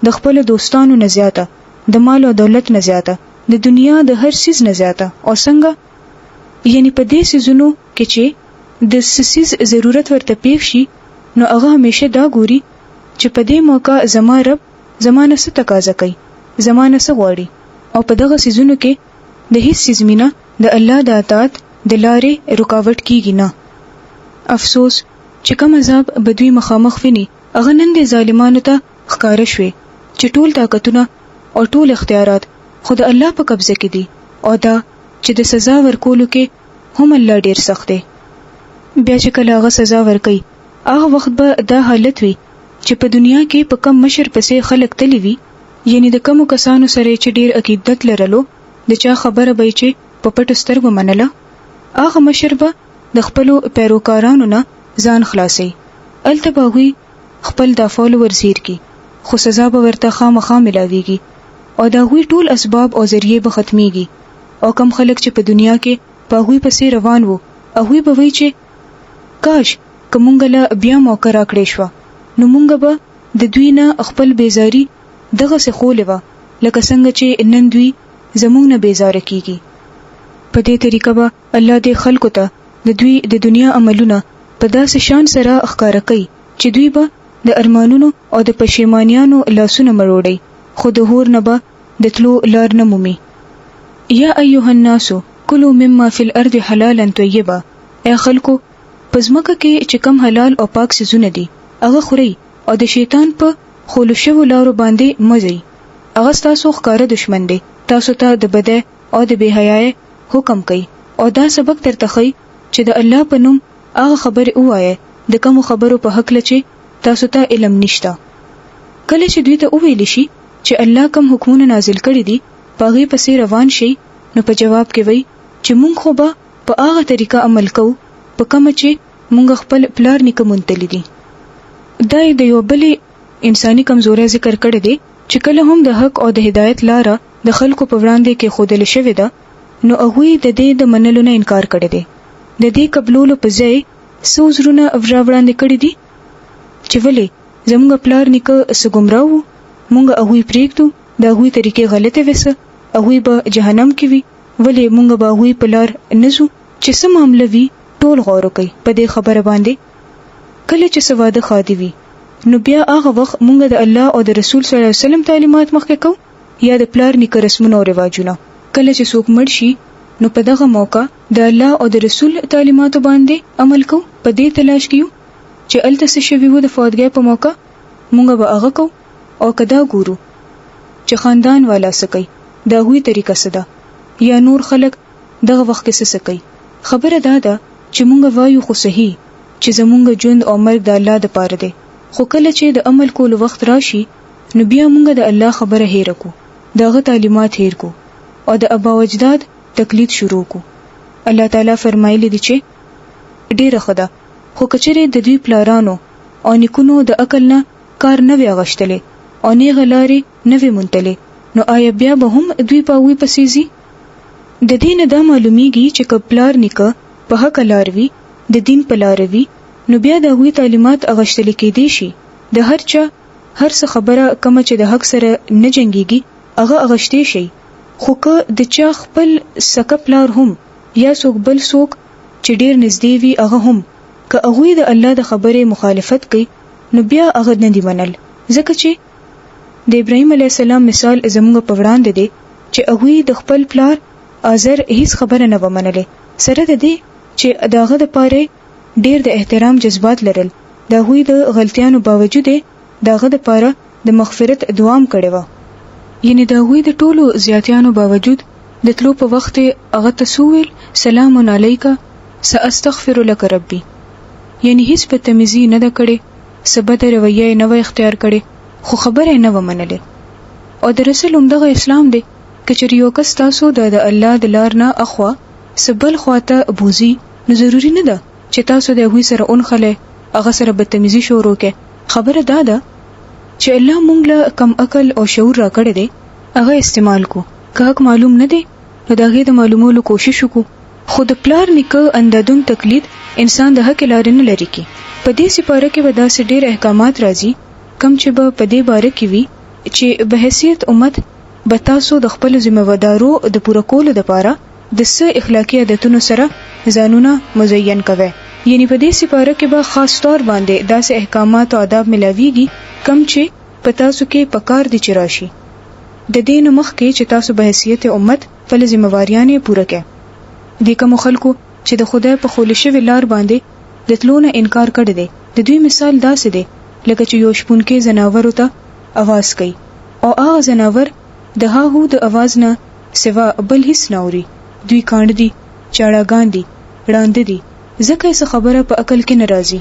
د خپل دوستانو نه زیاته د مال او دولت نه زیاته د دنیا د هر سیز نه زیاته. او څنګه یعنی په دې سيزونو کې چې د سیز ضرورت ورته پیښ شي نو هغه همیشه دا ګوري چې په دې موقع زما رب زمانه څه تقاضا کوي زمانه څه غواړي او په دغه سيزونو کې د هیڅ سیز مینا د الله د اطاعت د لارې رکاوټ کیږي نه. افسوس چې کوم عذاب بدوی مخامخ ویني هغه نن د ظالمانو ته ښکار شوي چې ټول طاقتونه او ټول اختیارات خود الله په قبضه کې دي او دا چې د سزا ورکولو کې هم الله ډیر سخت دی. بیا چې کله هغه سزا ورکړي هغه وخت به دا حالت وي چې په دنیا کې په کم مشر پسې خلک تلی وي یعنی د کمو کسانو سره چې ډیر عقیدت لرلو د چا خبره به چې په پټو سترګو منله هغه مشر به د خپل پیروکارانو نه ځان خلاصي التباوی خپل د فالوور زیر کی خو سزا به ورته خامخا ملاويږي او دا هوی ټول اسباب او ذریعہ به ختميږي او کم خلک چې په دنیا کې په هوی پسې روان وو هغوی به وایي چې کاش که مونږ له بیا موقع راکړې شوه نو مونږ به د دوی نه خپل بیزاري دغسې خولې وه لکه څنګه چې نن دوی زمونږ نه بیزاره کیږي. په دې طریقه به الله دې خلکو ته د دوی د دنیا عملونه په داسې شان سره ښکاره کوي چې دوی به د ارمانونو او د پښیمانیانو لاسونه مړوړي خو د هور نه به د تلو لار نه مومي. یا ایها الناس کلوا مما فی الارض حلالا طیبا، ای خلکو په ځمکه کې چې کم حلال او پاک څیزونه دي هغه خورئ او د شیطان په خولو شوو لارو باندې مه ځئ. هغه ستاسو ښکاره دشمن دی، تاسو ته د بدۍ او د بې حیایۍ حکم کوي او دا سبق درته ښیي چې د الله په نوم هغه خبرې ووایه د کومو خبرو په هکله چې تاسو ته علم نشته. کله چې دوی ته وویل شي چې الله کوم حکمونه نازل کړي دي په هغې پسې روان شي نو په جواب کې وایي چې مونږ خو به په هغه طریقه عمل کوو په کومه چې مونږ خپل پلار نیکه مونتلي دي. دا د یو بلې انساني کمزورۍ ذکر کړی دی چې کله هم د حق او د هدایت لاره د خلکو په وړاندې کې ښودل شوې ده نو هغوی د دې د منلو نه انکار کړی دی. د دې قبلولو په ځای څو زړونه وړاندې کړي دي چې ولې زموږ پلار نیکه څه ګمراه وو، مونږ هغوی پرېږدو، د هغوی طریقې غلطې وسه، هغوی به جهنم کې وي، ولې مونږ به هغوی په لار نه ځو. چې څه معامله وي ټول غور وکړئ په دې خبره باندې. کله چې څه واده خادي وي نو بیا هغه وخت مونږ د الله او د رسول صلی الله علیه وسلم تعلیمات مخکې کوو یا د پلار نیکه رسمونه او رواجونه. کله چې څوک مړ شي نو په دغه موقع د الله او د رسول تعلیماتو باندې عمل کوو. په دې تلاش کې یو چې الته څه شوي وو د فوتګۍ په موقع مونږ به هغه کوو او کدا ګورو چې خاندان والا څه کوي د هغوی طریقه څه ده یا نور خلک دغه وخت کې څه کوي. خبره دا ده چې مونږ وایو خو صحیح چې زمونږ ژوند او مرګ د الله د پاره دی، خو کله چې د عمل کولو وخت راشي نو بیا مونږ د الله خبره هېره کو، دغه تعلیمات هېر کو او د ابا اجداد تقلید شروع کو. الله تعالی فرمایلی دی چې ډیره ښه ده خو کچره د دوی پلارانو او نیکونو د عقل نه کار نه وی غشتلې او نه غلاري نه وی مونتلې نو آیا بیا به هم دوی په وی پسې زی؟ د دین دا معلومیږي چې کپلار نیکه په حق لار وی د دین په لار وی نو بیا د هغوی تعلیمات اغشتل کېدی شي. د هر چا هر څه خبره کوم چې د حق سره نه جنګيږي هغه اغشتې شي، خو که د چا خپل سکپلار هم یا څوک بل څوک چې ډیر نږدې وي هغه هم که هغوی د الله د خبرې مخالفت کوي نو بیا هغه نه دی منل، ځکه چې د ابراهیم علیه السلام مثال زموږ په وړاندې دی چې هغوی د خپل پلار آزر هیڅ خبره نه ومنله، سره د دې چې داغه د پاره ډیر د احترام جذبات لرل، د هغوی د غلطیانو باوجود داغه د پاره د مغفرت دوام کړي و. یعنی د هغوی د ټولو زیاتیانو باوجود د تلو په وخت هغه تسویل سلام علیکا ساستغفر لك ربي، یعنی هیڅ په تمیزی نه د کړي سبد رویه نه و اختیار کړي خو خبره نه ومنله. او د رسول همدغه اسلام دی کچری یو کس تاسو د الله د لار نه اخوا سبل خواته ابوزي نو ضروری نه ده چې تاسو د هغوی سره اونخله هغه سره بدتمیزي شروع کړئ. خبره دا ده چې الله مونږ له کم عقل او شعور راکړی دی هغه استعمال کو، که حق معلوم نه دی نو د هغې د معلومولو کوشش وکړو. خو د پلار نیکه اندادون تقلید انسان د حق لارې نه لري کی. په دې سپاره کې به داسې ډېر احکامات راځي کم چې به په دې باره کې وي چې به حیثیت امت به تاسو د خپل ذمہوارو د پوره کولو لپاره د څه اخلاقی عادتونو سره ځانونه مزین کوي. یعنی په دې سپاره کې به خاص طور باندې داسې احکامات او آداب ملاويږي کم چې په تاسو کې پکار دي چې راشي. د دین مخ کې چې تاسو به حیثیت امت خپل ذمہواریانه پوره کړئ. د کوم خلکو چې د خدای په خولشه ویلار باندې د تلونه انکار کړی دی د دوی مثال داسې دی لکه چې یو شپونکې زناورو ته आवाज کوي او هغه زناور د هاهو د आवाज نه سوا بل هیڅ نه اوري. دوی کاند دي، چاړهګان دي، وړاند دي، ځکه یې خبره په عقل کې ناراضي.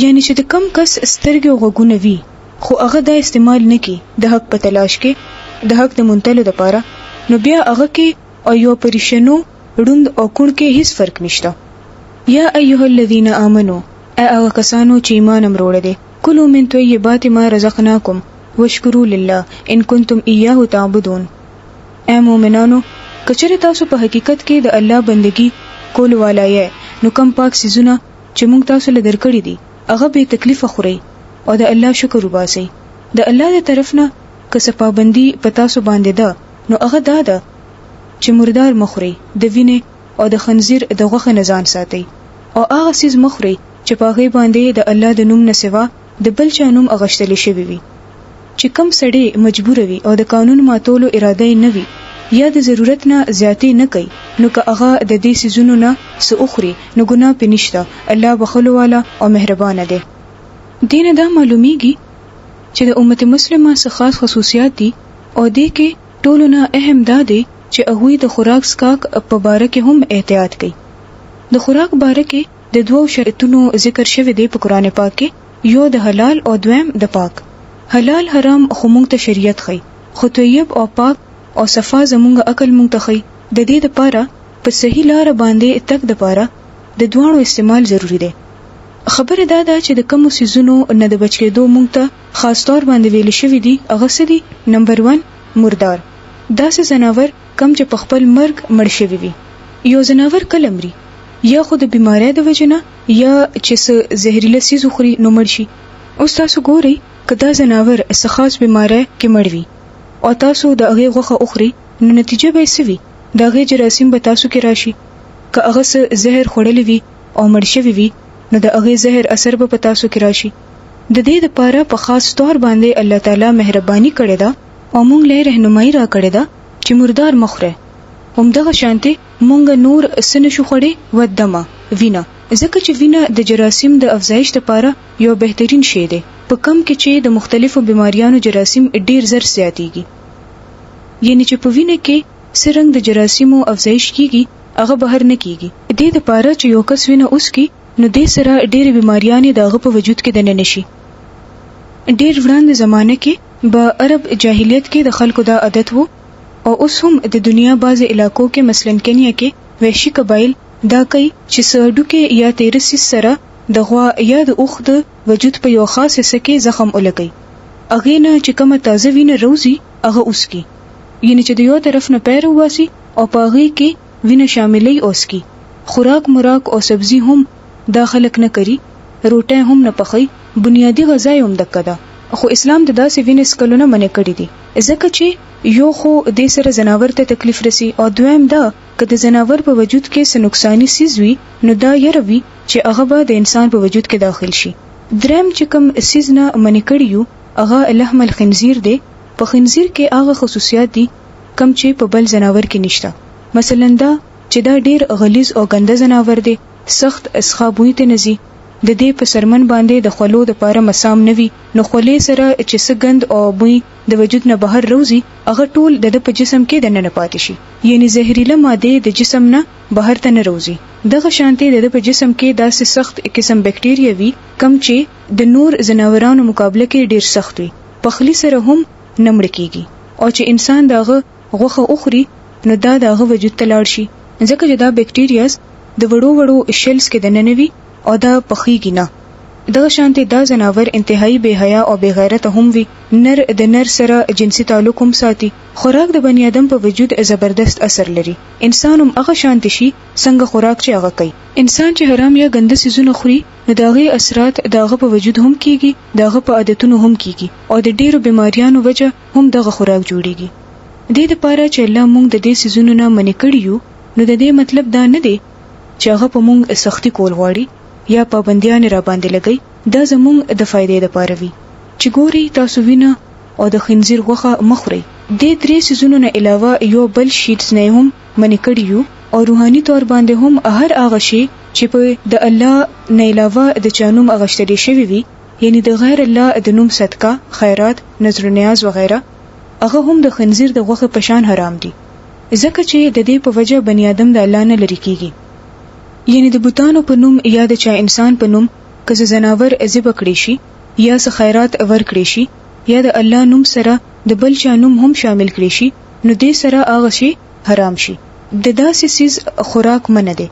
یعنی چې د کم کس سترګې او غوږونه وي خو هغه دا استعمال نه کوي د حق په تلاش کې د حق د منتلو لپاره نو بیا هغه کې او یو پریشنو روند او کون کې هیڅ فرق نشته. یا ایها الذین آمنو، ای هغه کسانو چې ایمان امروړه دي، کلوا من طیبات ما رزقناکم واشکروا لله ان کنتم ایاه تعبدون. ای مومنانو کچره تاسو په حقیقت کې د الله بندگی کول والای نو کم پاک سيزونه چې موږ تاسو له درکړې دي هغه به تکلیف خوري او د الله شکر وباسي. د الله تر طرف نه که څه پابندي پتا سو باندې ده نو هغه دا ده چې مردار مخوري د وینې او د خنزیر د غوښه نه ځان ساتي او هغه سیز مخوري چې پاغي باندې د الله د نوم نه سوا د بل چا نوم اغشتل شوی وي. چې کم سړی مجبور وي او د قانون ماتولو اراده نه وي یا د ضرورت نه زیاتې نه کوي نو که هغه د دې سيزونو نه سوخري نو ګناه پنيشته. الله بخلو والا او مهربان دی. دین دا معلومیږي چې د امت مسلمه څخه خاص خصوصیات دي او دې کې ټولو نه اهم دا دی چې هغه د خوراک سکاک په باره کې هم احتیاط کوي. د خوراک باره کې د دوو شرطونو ذکر شوی دی په قران پاک کې، یو د حلال او دویم د پاک. حلال حرام خو مونږ ته شریعت خي، خو طیب او پاک او صفا زمونږ عقل مونږ ته خي. د دې لپاره په صحیح لار باندې تک د پاره د دوانو استعمال ضروری دی. خبره دا ده چې د کوم سيزونو نه د بچ کېدو مونږ ته خاص طور باندې ویل شوی دی. هغه څه دي؟ نمبر 1 مردار. داسې زناور کم چې په خپل مرګ مړ شوی وي. یو زناور کله مري یا خو د بیماری د وجنه یا چې زهريله سيز خوري نو مړ شي. اوس تاسو ګورئ کدا زناور څه خاص بیماری کې مړ وي او تاسو د هغه غوښه اخري نو نتیجه به څه وي؟ د هغه جراثیم به تاسو کې راشي. که هغه زهر خورلی وي او مړ شوی وي نو د هغه زهر اثر به په تاسو کې راشي. د دې لپاره په خاص طور باندې الله تعالی مهرباني کړې ده او موږ له رهنمایي را کړې ده چې مردار مخره همدغه شانتي مونږ نور سن شو خړې ودمه وینا، ځکه چې وینا د جراثیم د افزایش لپاره یو بهترین شی دی په کم کې چې د مختلفو بیماریانو جراثیم ډیر زر زیاتېږي. یعنی چې په وینه کې سرنګ د جراثیمو افزایش کیږي هغه بهر نه کیږي. دې لپاره چې یو کس وینه اوس کی نو دې سره ډېر بیماریانې دغه په وجود کې دنه نشي. ډېر وړاندې زمانه کې به عرب جاهلیت کې د خلکو دا عادت وو او اوس هم د دنیا بعض علاقو کې مثلا کینیا کې وحشي قبایل دا کوي چې سړډو کې یا 13 سره د غوا یا د اوخ د وجود په یو خاص حصہ کې زخم ولګي. اغه نه چې کومه تازه وینه روزي هغه اوس کی، یعنی چې د یو طرف نه پیرو واسي او پاغي کې وینه شاملې اوس کی. خوراک مراک او سبزی هم داخلك نه کری، روټه هم نه پخې، بنیادی غذا هم دکې ده. خو اسلام د داسې وینې سکلونه منع کړی دي ځکه چې یو خو د سره زناور ته تکلیف رسی او دویم دا که د زناور په وجود کې څه نقصانی سیز وي نو دا يروي چې هغه به د انسان په وجود کې داخل شي. دریم چې کوم سیز نه منع کړی یو هغه لحم الخنزیر دی. په خنزیر کې هغه خصوصیات دي کم چې په بل زناور کې نشته. مثلا دا چې دا ډیر غلیظ او ګنده زناور دی، سخت اسخابوي ته نزي، د دې په سرمن باندې د خلو د پاره مسام نوي نو خولې سره چې سګند او بوی د وجود نه بهر روزي هغه ټول د په جسم کې د نه پاتې شي، یعنی زهريله ماده د جسم نه بهر ته نه روزي. دغه شانتي د په جسم کې داسې سخت قسم بکټیریا وي کم چې د نور زناورانو مقابله کې ډیر سخت وي، پخلی سره هم نمړ کیږي او چې انسان دغه غوخه اخري نو دا دغه وجود ته لاړ شي ځکه چې دا بکټیریاز د وړو وړو شلز کې د ننوي او دا پخېږي نه. دغه شانتي دا زناور انتهایی بے حیا او بے غیرت هم وي، نر د نر سره جنسي تعلق هم ساتي. خوراک د بنی آدم په وجود زبردست اثر لري. انسان هم هغه شانتي شي څنګه خوراک چې هغه کوي. انسان چې حرام یا ګنده سيزونه خوري نو داغه اثرات داغه په وجود هم کیږي، داغه په عادتونو هم کیږي او د ډیرو بیماریانو وجه هم دغه خوراک جوړيږي. د دې لپاره چې الله موږ د دې سيزونو نه منع کړی یو نو د دې مطلب دا نه دی چې هغه په موږ سختي کول غواړي یا پابندیان را باندې لګي. دا زموږ د فائدې لپاره وي چې ګوري تاسو وینه او د خنزیر غوښه مخوري. د درې سيزونو نه علاوه یو بل شیټس نه هم منع کړی یو او روحاني تور باندې هم هر هغه شی چې په د الله نه علاوه د چانوم اغشتل شوی وي، یعنی د غیر الله د نوم صدقه، خیرات، نذر نیاز وغیرہ هغه هم د خنزیر د غوښه په شان حرام دي ځکه چې د دې په وجه بنی آدم د الله نه لری کیږي. یعنی د بوتانو په نوم یا د چا انسان په نوم که زناور ذبح کړی شي یا څه خیرات ور کړی شي یا د الله نوم سره د بل چا نوم هم شامل کړی شي نو دې سره هغه شی حرام شي. د داسې سیز خوراک منه دی.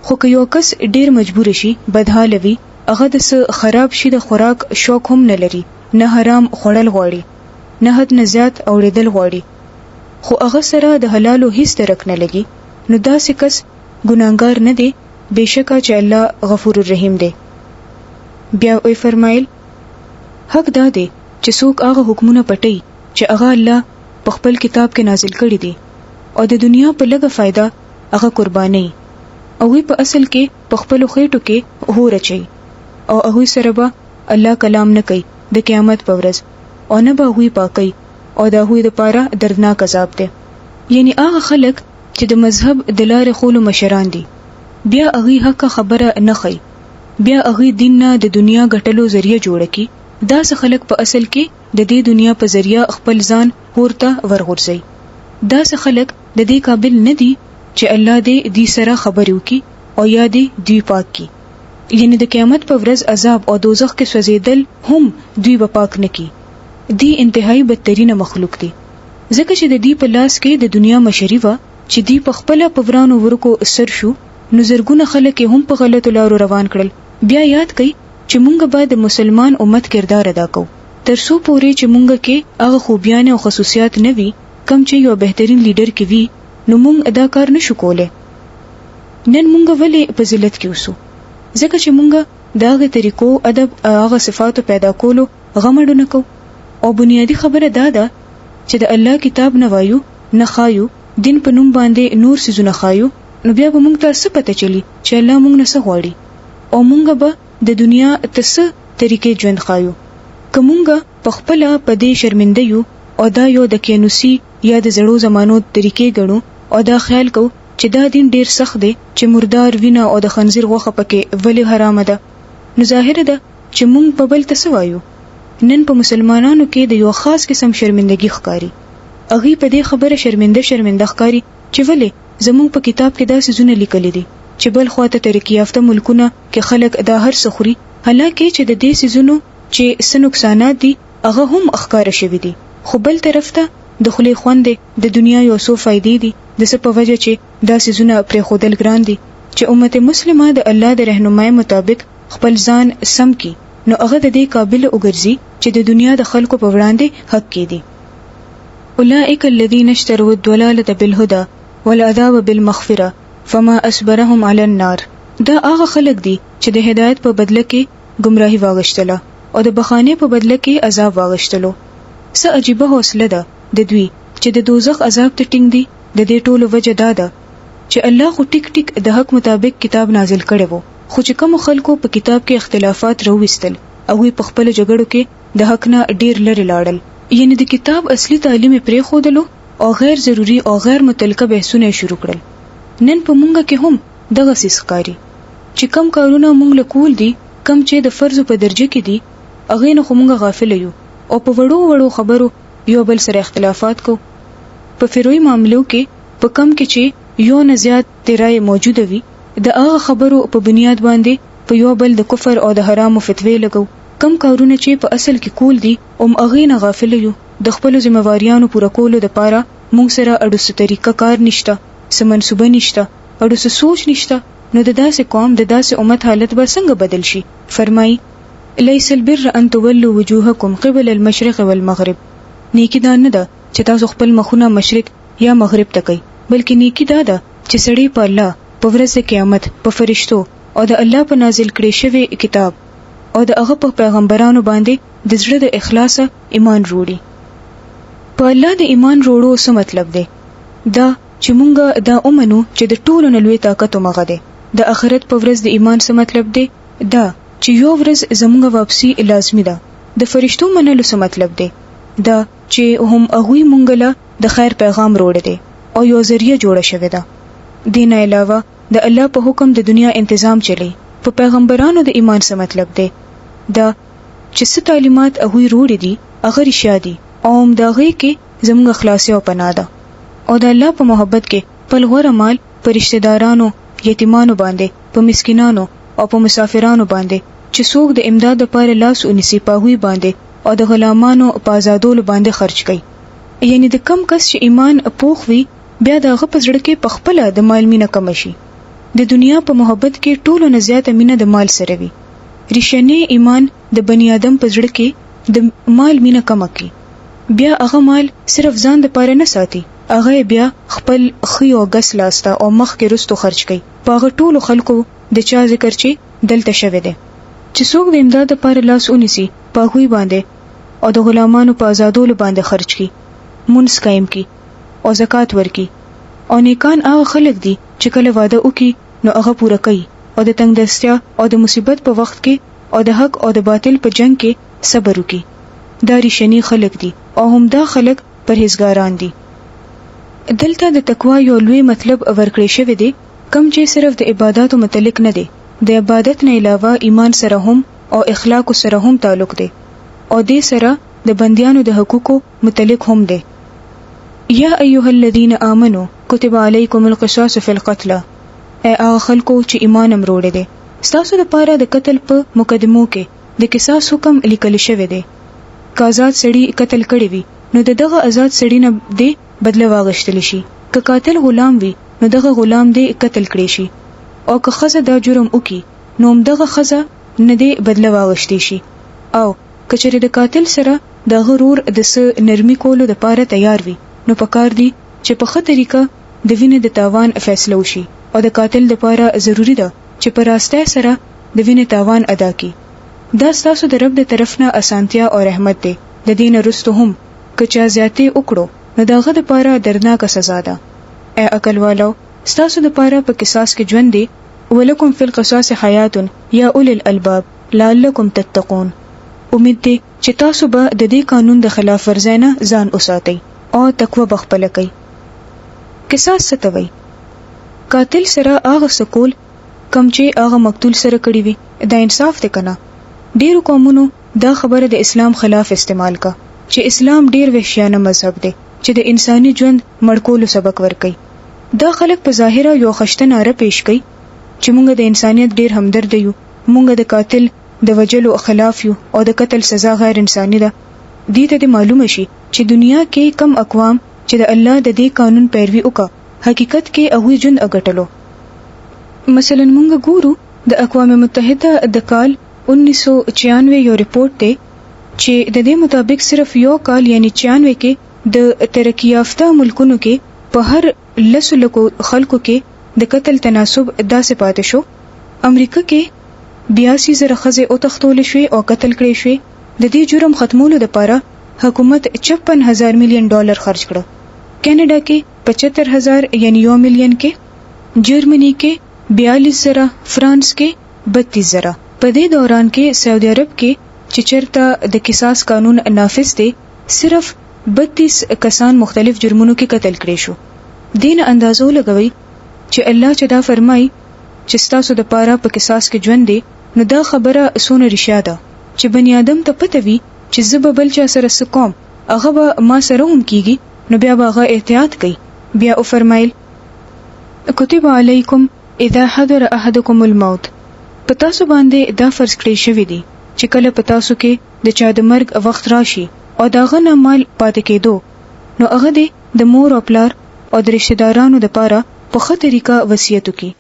خو که یو کس ډیر مجبور شي، بدحاله وي، هغه د خراب شي د خوراک شوق هم نه لري، نه حرام خوړل غواړي، نه حد نه زیات اوریدل غواړي، خو هغه سره د حلالو هیڅ درک نه لګي نو داسې کس ګناهګار نه دی، بهشکه چې الله غفور الرحیم دی. بیا وی فرمایل حق دا دی چې څوک هغه حکمونه پټي چې هغه الله په خپل کتاب کې نازل کړي دي او د دنیا په لږه فایده هغه قرباني او وی په اصل کې په خپل خېټو کې هو رچي او هغه سره به الله کلام نه کوي د قیامت په ورځ او نه به وی پاکي او دا هوی د پاره دردناک عذاب دی. یعنی هغه خلک چې د مذهب د لارې خولو مشران دي، بیا هغه حق خبره نه کوي، بیا هغه دین نه د دنیا ګټلو ذریعہ جوړ کی. دا څه خلک په اصل کې د دې دنیا په ذریعہ خپل ځان ورته ورغورځي. دا څه خلک د دې قابل نه دي چې الله دې سره خبرې وکي او یا دې دوی پاک کی. یعنی د قیامت په ورځ عذاب او دوزخ کې سوځیدل هم دوی به پاک نه کی. دی انتهایی بدترین مخلوق دی، ځکه چې د دې په لاس کې د دنیا مشري و چې دی په خپل پورانو ورکو سر شو، نو زرګونه خلک هم په غلطو لارو روان کړل. بیا یاد کړئ چې مونږ باید د مسلمان امت کردار ادا کوو تر څو پورې چې مونږ کې هغه خوبیان او خصوصیات نه وي کم چې یو بهترین لیډر کې وي، نو مونږ ادا کار نشو کولای. نن مونږ ولې په ذلت کې اوسو؟ ځکه چې مونږ داغه طریقو ادب هغه صفاتو پیدا کولو غمړو نه کوو. او بنیادی خبره دا ده چې د الله کتاب نه وایو نه خایو، دین په نوم باندې نور سيزونه خایو، نو بیا به مونږ ته څه پته چلی چې الله مونږ نه څه غواړي او مونږ به د دنیا تاسو طریقې ژوند خایو. کومګه په خپل په دې شرمنده یو او دا یو د کینوسی یا د زړو زمانو طریقې غنو او دا خیال کو چې دا دین ډیر سخت دی چې مردار وینه او د خنزیر غوخه پکې ولی حرام ده. نو ظاهر ده چې مونږ په بل تاسو وایو. نن په مسلمانانو کې د یو خاص قسم شرمندگی ښکاری. اغي په دې خبره شرمنده ښکاری چې ولې زموږ په کتاب کې دا سيزونه لیکل دي چې بل خواته ترقی یافته ملکونه کې خلک دا هر څه خوري، حالکه چې د دې سيزونو چې څه نقصانات دي هغه هم ښکار شوي دي. خو بل طرف ته د خلی خوند د دنیا یو څو فائدې دي د څه په وجه چې دا سيزونه پر خودل ګران دي چې امت مسلمه د الله د رهنمای مطابق خپل ځان سم کی، نو هغه د دې قابل وګرځي چې د دنیا د خلکو په وړاندې حق کې دي. اولئک الذین اشتروا الضلاله بالهدى والعذاب بالمغفره فما اصبرهم على النار. دا هغه خلک دي چې د هدایت په بدله کې گمراهي واغشتله او د بخانه په بدله کې عذاب واغشتلو. څه عجیبه حوصله ده د دوی چې د دوزخ عذاب ته ټینګ دي. د دې ټولو وجه دا ده چې الله خو ټیک ټیک د حق مطابق کتاب نازل کړي وو، خو چې کوم خلکو په کتاب کې اختلافات راوستل او په خپل جګړو کې د حق نه ډیر لري لاړل. یعنی د کتاب اصلي تعلیم پرې خودلو او غیر ضروری او غیر متعلقه بحثونه شروع کړل. نن په مونږ کې هم دغه سیسکاري چې کم کارونه مونږ له کول دي، کم چې د فرض په درجه کې دي، اغه نه مونږ غافل یو او په وړو خبرو یو بل سره اختلافات کو. په فروي معاملو کې په کم کې چې یو نه زیات تیرای موجوده وي، د هغه خبرو په بنیاد باندې په یو بل د کفر او د حرامو فتوی لګو. کم کارونه چې په اصل کې کول دي اغه نه غافل یو. د خپل ذمہواریانو پوره کولو لپاره مونږ سره اډوسه طریقه کار نشته، سمنسوبه نشته، اډوسه سوچ نشته. نو د داسې قوم د داسې امت حالت به څنګه بدل شي؟ فرمای ليس البر ان تولوا وجوهكم قبل المشرق والمغرب. نیکی دا نه ده چې تاسو خپل مخونه مشرق یا مغرب ته کوي، بلکې نیکی دا ده چې سړی په الله، په ورځ قیامت، په فرشتو او د الله په نازل کړي شوی کتاب او د هغه په پیغمبرانو باندې د زړه د اخلاص ایمان وروړي. په الله د ایمان وروړو څه مطلب دی؟ دا چې مونږ دا اومنو چې د ټولو نه لوی طاقت مغه ده. د آخرت په ورځ د ایمان څه مطلب دی؟ دا چې یو ورځ زمونږ واپسی لازمی ده. د فرشتو منلو څه مطلب دی؟ دا چې هم هغه مونږ له د خیر پیغام وروړي دي او یو ذریعہ جوړه شوې ده. دین علاوه د الله په حکم د دنیا تنظیم چلی. په پیغمبرانو د ایمان څه مطلب دی؟ دا چې څه تعلیمات هغه وروړي دي هغه رښتیا دي او دغه کې زموږ اخلاص او پناه ده. او د الله په محبت کې په لغوره مال پر رشتہ دارانو، یتیمانو باندې، په مسکینانو او په مسافرانو باندې چې څوک د امداد لپاره لاس ونیسي په هوی باندې او د غلامانو په آزادولو باندې خرج کړي. یعنی د کم کس چې ایمان پوخ وي بیا دغه په زړه کې په خپل د مال مینه کم شي. د دنیا په محبت کې ټولو نه زیاته مینه د مال سره وي. رښتینی ایمان د بنی آدم په زړه کې د مال مینه کم کوي. بیا هغه مال صرف ځان د پاره نه ساتي هغه بیا خپل خي او غس لاسته او مخ کې رستو خرج کړي. پاغه ټولو خلکو د چا ذکر چې دلته شوه دي چې څوک د امداد لپاره لاس ونیسي پاغوي باندې او د غلامانو په آزادولو باندې خرج کړي، مونږ قائم کړي او زکات ورکړي. او نیکان هغه خلک دي چې کله وعده وکړي نو هغه پوره کوي او د تنگ دستیا او د مصیبت په وخت کې او د حق او د باطل په جنگ کې صبر وکړي. دا ریښتینی خلک دي او هم دا خلک پرهیزګاران دي. دلته د تقوا یو لوی مطلب ورکړی شوی دی کم چې صرف د عبادتو متعلق نه دی، د عبادت نه علاوه ایمان سره هم او اخلاق سره هم تعلق دی او دې سره د بندیانو د حقوقو متعلق هم دی. یا ایها الذین آمنو کتب علیکم القصاص فی القتل، ای هغه خلکو چې ایمان امروړي دي ستاسو لپاره د قتل په مقدمو کې د قصاص حکم لیکل شوی دی. که آزاد سړی قتل کړي وي نو دغه آزاد سړی نه دی بدله واغشتل شي. که قاتل غلام وي نو دغه غلام دی قتل کړي شي. او که خزه دا جرم وکي نو دغه خزه نه دی بدله واغشتي شي. او کچره د قاتل سره د غرور د نرمي کولو لپاره تیار وي نو پکار دی چې په ښه طریقه د وینې د تاوان فیصله وشي او د قاتل لپاره ضروری ده چې په راسته سره د وینې تاوان ادا کړي. دا ستاسو د رب د طرف نه اسانتیا او رحمت دی. د دین وروسته هم که چا زیاتې وکړو نو دغه لپاره دردناکه سزا ده. ای عقل والو ستاسو لپاره په قصاص کې ژوند دی. ولکم فی القصاص حیات یا اولی الالباب لعلکم تتقون. امید دی چې تاسو به د دې قانون د خلاف ورزۍ نه ځان وساتئ او تقوا بخپل کړئ. قصاص څه ته وایي؟ قاتل سره هغه سکول کم چې هغه مقتول سره کړی وي. دا انصاف دی کنه؟ ډیرو قومونو دا خبره د اسلام خلاف استعمال کا چې اسلام ډیر وحشیانه مذهب دی چې د انساني ژوند مړکولو سبق ورکوي. دا خلک په ظاهره یو خشته ناره پیش کوي چې مونږ د انسانیت ډیر همدرد یو، مونږ د قاتل د وجلو خلاف یو او د قتل سزا غیر انساني ده. دې ته معلومه شي چې دنیا کې کم اقوام چې د الله د دې قانون پیروي وکړه حقیقت کې هغه ژوند اګټلو. مثلا مونږ ګورو د اقوام متحده د کال 1996 یو ریپورت دی چې د دې مطابق صرف یو کال یعنی 96 کې د ترقی یافته ملکونو کې په هر 10 لکو خلکو کې د قتل تناسب داسې پاتې شو. امریکا کې 82,000 خزې او تختول شوې او قتل کړې شوې. د دې جرم ختمولو لپاره حکومت 56,000 مليون ډالر خرج کړ. کینیډا کې 75,000 یعنی 1 مليون کې، جرمني کې 42,000، فرانس کې 32,000. په دې دوران کې سعودي عرب کې چې چرته د قصاص قانون نافذ دی صرف 32 کسان مختلف جرمونو کې قتل کړي شو. دین اندازو لګوي چې الله چې دا فرمایي چې تاسو د پاره په قصاص کې ژوند دی نو دا خبره اسونه رښتیا ده چې بنی آدم ته پته وي چې زب بل چا سره سقوم هغه به ما سره هم کیږي نو بیا هغه احتیاط کوي. بیا او فرمایل کتب علیکم اذا حضر احدکم الموت، پتا سو باندې دا فرض کړی شوی دی چې کله پتا سو کې د چا د مرګ وخت راشي او داغه نه مال پاتې کېدو نو هغه د مور او پلار او د رشتہ دارانو لپاره په ښه طریقه وصیت وکړي.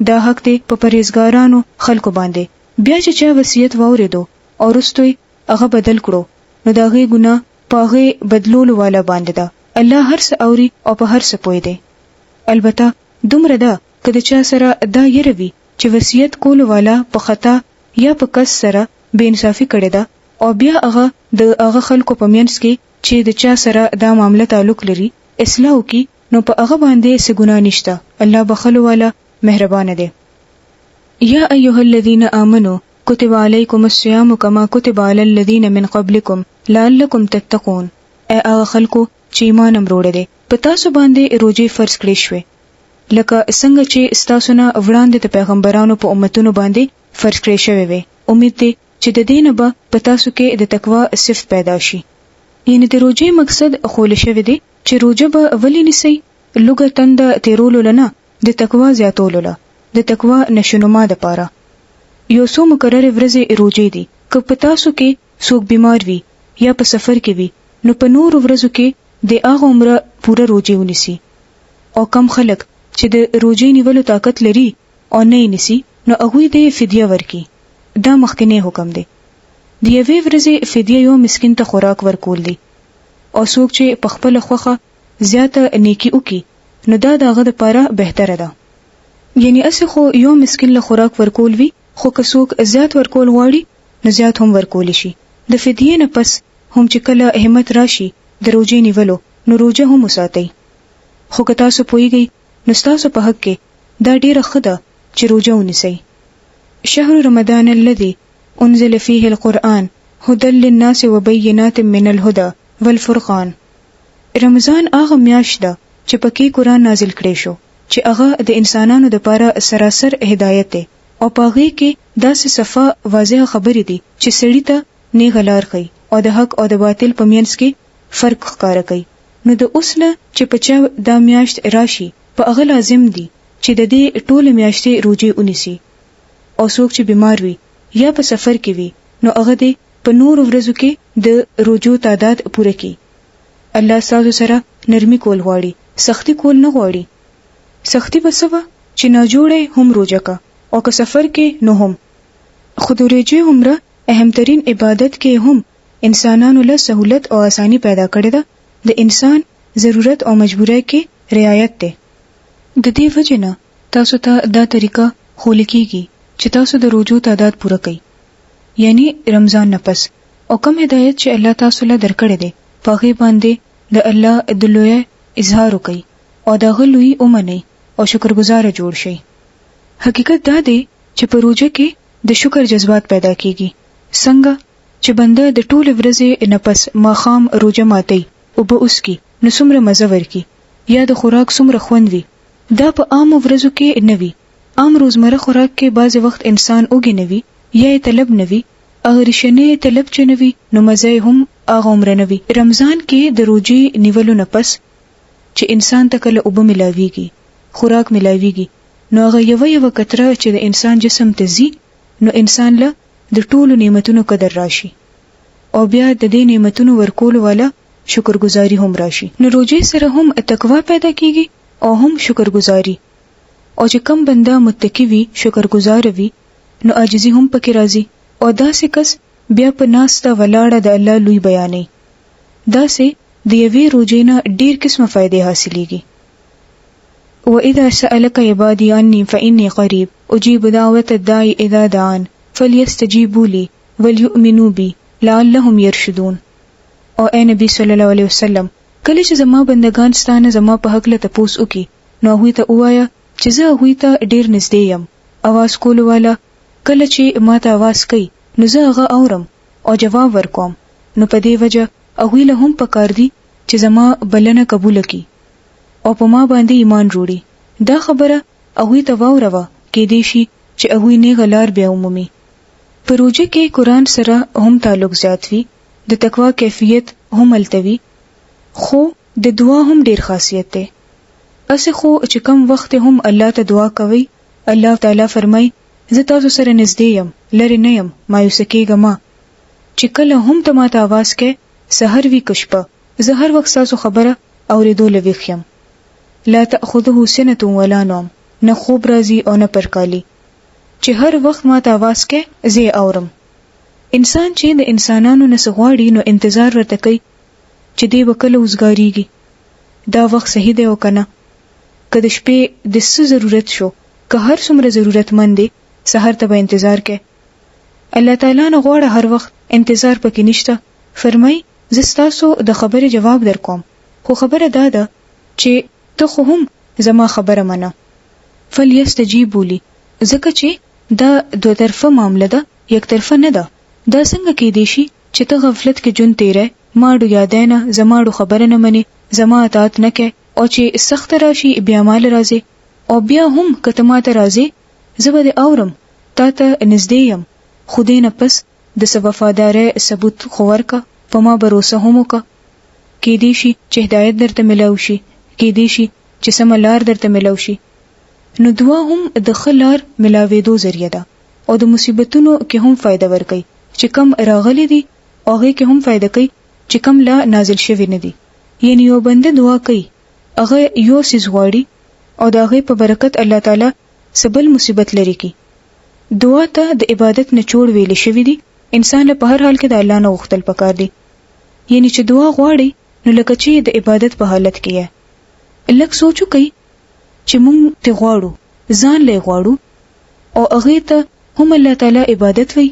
دا حق دی په پرهیزګارانو خلکو باندې. بیا چې چا وصیت واوریدو او رستوي هغه بدل کړو نو داغه ګناه پاغه بدلولو والا باندې ده. الله هر څه اوري او په هر څه پوي دی. البته دومره ده کله چا سره دا يروي چې وصیت کول والا په خطا یا په کس سره بے انصافي کړي ده او بیا هغه د هغه خلکو په منځ کې چې د چا سره دا معاملې تعلق لري اصلاح وکي نو په هغه باندې څه ګناه نشته. الله بخلو والا مهربان دی. یا ایها الذین آمنو کتب علیکم الصیام کما کتب علی الذین من قبلکم لعلکم تتقون. ای هغه خلکو چې ایمان امروړي دي په تاسو باندې روزي فرض کړی شوی لکه څنګه چې تاسو نه وړاندې د پیغمبرانو په امتونو باندې فرض کړی شوی وي. امید دی چې د دین به په تاسو کې د تقوا صفت پیدا شي. یعنی د روزي مقصد خول شوی دی چې روزه به اولی نسی لوګه تند تیرولو لنه د تقوا زیاتولو له د تقوا نشونما د پاره یو څو مقرر ورځې روزي دي. که په تاسو کې څوک بیمار وي یا په سفر کې وي نو په نور ورځو کې د هغه عمره پوره روزي ونیسي. او کم خلک چې د روزي نیولو طاقت لري او نه نیسي نو هغه د فدیه ورکي. دا مخکنی حکم دی. د یوې ورځې فدیه یو مسکین ته خوراک ورکول دي او څوک چې په خپل خوخه زیاته نیکی وکي نو دا دغه لپاره بهتره ده. یعنی اسه خو یو مسکین له خوراک ورکول وی خو که څوک زیات ورکول غواړي نو زیات هم ورکول شي. د فدیه نه پس هم چې کله همت راشي د روزې نیولو نو روزه هم وساتئ. خو که تاسو پوهیږئ نو تاسو په حق کې دا ډیره ښه ده چې روزه ونیسئ. شهر رمضان الذي انزل فيه القرآن هدى للناس وبينات من الهدى والفرقان. رمضان هغه میاشت ده چې پکې قرآن نازل کړی شو چې هغه د انسانانو لپاره سراسر هدایت دی او پاغي کې داسې صفه واضح خبرې دي چې سړی ته نیغه لار ښیي او د حق او د باطل په منځ کې فرق ښکاره کوي. نو د اوسله چې پچا دا میاشت راشي په هغه لازم دي چې د دې ټول میاشتې روزې ونیسي او څوک چې بیمار وي یا په سفر کې وي نو هغه دې په نور ورځو کې د روزو تعداد پوره کړي. الله تاسو سره نرمي کول غواړي، سختی کول نه غواړي. سختی به سبا چې نه جوړه هم روزه کا او که سفر کې نو هم. خود روزه عمره اهمترین عبادت کې هم انسانانو له سہولت او آسانی پیدا کړې ده. د انسان ضرورت او مجبورۍ کې رعایت ده. د دې وجه نه تاسو ته دا طریقه خول کیږي چې تاسو د روزو تعداد پوره کړئ، یعنی رمضان نه پس. او کوم هدایت چې الله تاسو له درکړې ده پاغي باندې د الله د لوی اظهار وکړئ او دا غلوی اومنئ او شکرګزار جوړ شئ. حقیقت دا دی چې په روزه کې د شکر جذبات پیدا کیږي. څنګه چې بنده د ټول ورځې نفس ماخام روزه ماتي او به اوس کې نو څومره مزه ورکي یا د خوراک څومره خوند وي. دا په عام ورځو کې نه وي. عام روزمره خوراک کې بعض وخت انسان اوګي نه وي یا طلب نه وي، اگر شنه طلب چ نه وي نو مزه هم هغه عمر نه وي. رمضان کې د روزي نیولو نه پس چې انسان ته کله اوبه ملاويږي، خوراک ملاويږي، نو هغه یو کتره چې د انسان جسم ته زی نو انسان له د ټولو نعمتونو قدر راشي او بیا د دې نعمتونو ورکول والا شکرګزاري هم راشي. نو روزه سره هم تقوا پیدا کیږي او هم شکرګزاري. او چې کم بنده متقی وي، شکرګزار وي، نو عاجزي هم پکې راځي او داسې کس بیا په ناسته ولاړه د الله لوی بیانې. داسې د یوې روزې نه ډیر قسمه فائدې حاصلېږي. وَإِذَا سَأَلَكَ عِبَادِي عَنِّي فَإِنِّي قَرِيبٌ أُجِيبُ دَعْوَةَ الدَّاعِ إِذَا دَعَانِ فَلْيَسْتَجِيبُوا لِي وَلْيُؤْمِنُوا بِي لَعَلَّهُمْ يَرْشُدُونَ. او اے نبی صلی الله علیه وسلم، کله چې زما بندگان ستانه زما په حق له تپوس وکي نو هغوی ته وایا چې زه هغوی ته ډیر نږدې یم. اواز کول والا کله چې ما ته اواز کوي نو زه هغه اورم او جواب ورکوم. نو په دې وجه هغوی له هم پکار دي چې زما بلنه قبول کړي او په ما باندې ایمان وروړي. دا خبره هغوی ته واوروه کې دې شي چې هغوی نه غلار بیا ومومي. په روزه کې قرآن سره هم تعلق زیات وي، د تقوا کیفیت هم التوي، خو د دعا هم ډیر خاصیت ده. اسه خو چې کم وخت هم الله ته دعا کوي، الله تعالی فرمای زه تاسو سره نږدې یم، لری نه یم، مایوس کېږم. چې کله هم ته ماته आवाज کې سحر وی کشپه، زه هر وخت تاسو خبره اورېدو لويخم. لا تأخذه سنة ولا نوم، نه خوب راځي او نه پرکالي، چې هر وخت ماته आवाज کې زه اورم. انسان چې د انسانانو نه سغواړي نو انتظار ورته کوي چې دی وکله وزګاریږي، دا وخت صحیح دی او کنه. که د شپې د څه ضرورت شو، که هر څومره ضرورتمند دی، سحر ته به انتظار کوي. الله تعالی نه غواړي هر وخت انتظار پکې نشته. فرمای زه ستاسو د خبرې جواب درکوم، خو خبره دا ده چې ته خو هم زما خبره منه. فلیستجیبوا لی، ځکه چې دا دوه طرفه معامله ده، یک طرفه نه ده. دا څنګه کېدی شي چې ته غفلت کې جون تیرې، ماړو یادینه زماړو خبره نه منې، زما اطاعت نه کوي، او چې سخت راشي بیا مال راځي، او بیا هم کته ماته راځي زه به اورم، تا ته نږدې یم، خو دې نه پس د وفادارۍ ثبوت خو ورکه، په ما باور هم وکړه. کېدی شي چې هدایت درته ملاو شي، کېدی شي چې سم لار درته ملاو شي. نو دعا هم د خلار ملاوېدو ذریعہ ده او د مصیبتونو کې هم فائدہ ورکوي، چې کم راغلي دي هغه کې هم فائدہ کوي چې کم لا نازل شوی نه دي. یعنی یو بنده دعا کوي، هغه یو سیز غواړي او د هغه په برکت الله تعالی سبل مصیبت لري کی. دعا ته د عبادت نه جوړ ویل شوی دي. انسان له په هر حال کې د الله نه غوښتل پکار دي. یعنی چې دعا غواړي نو لکه چې د عبادت په حالت کې یې. لکه سوچو کوي چې مونږ ته غواړو ځان له غواړو او هغه ته هم الله تعالی عبادت وي.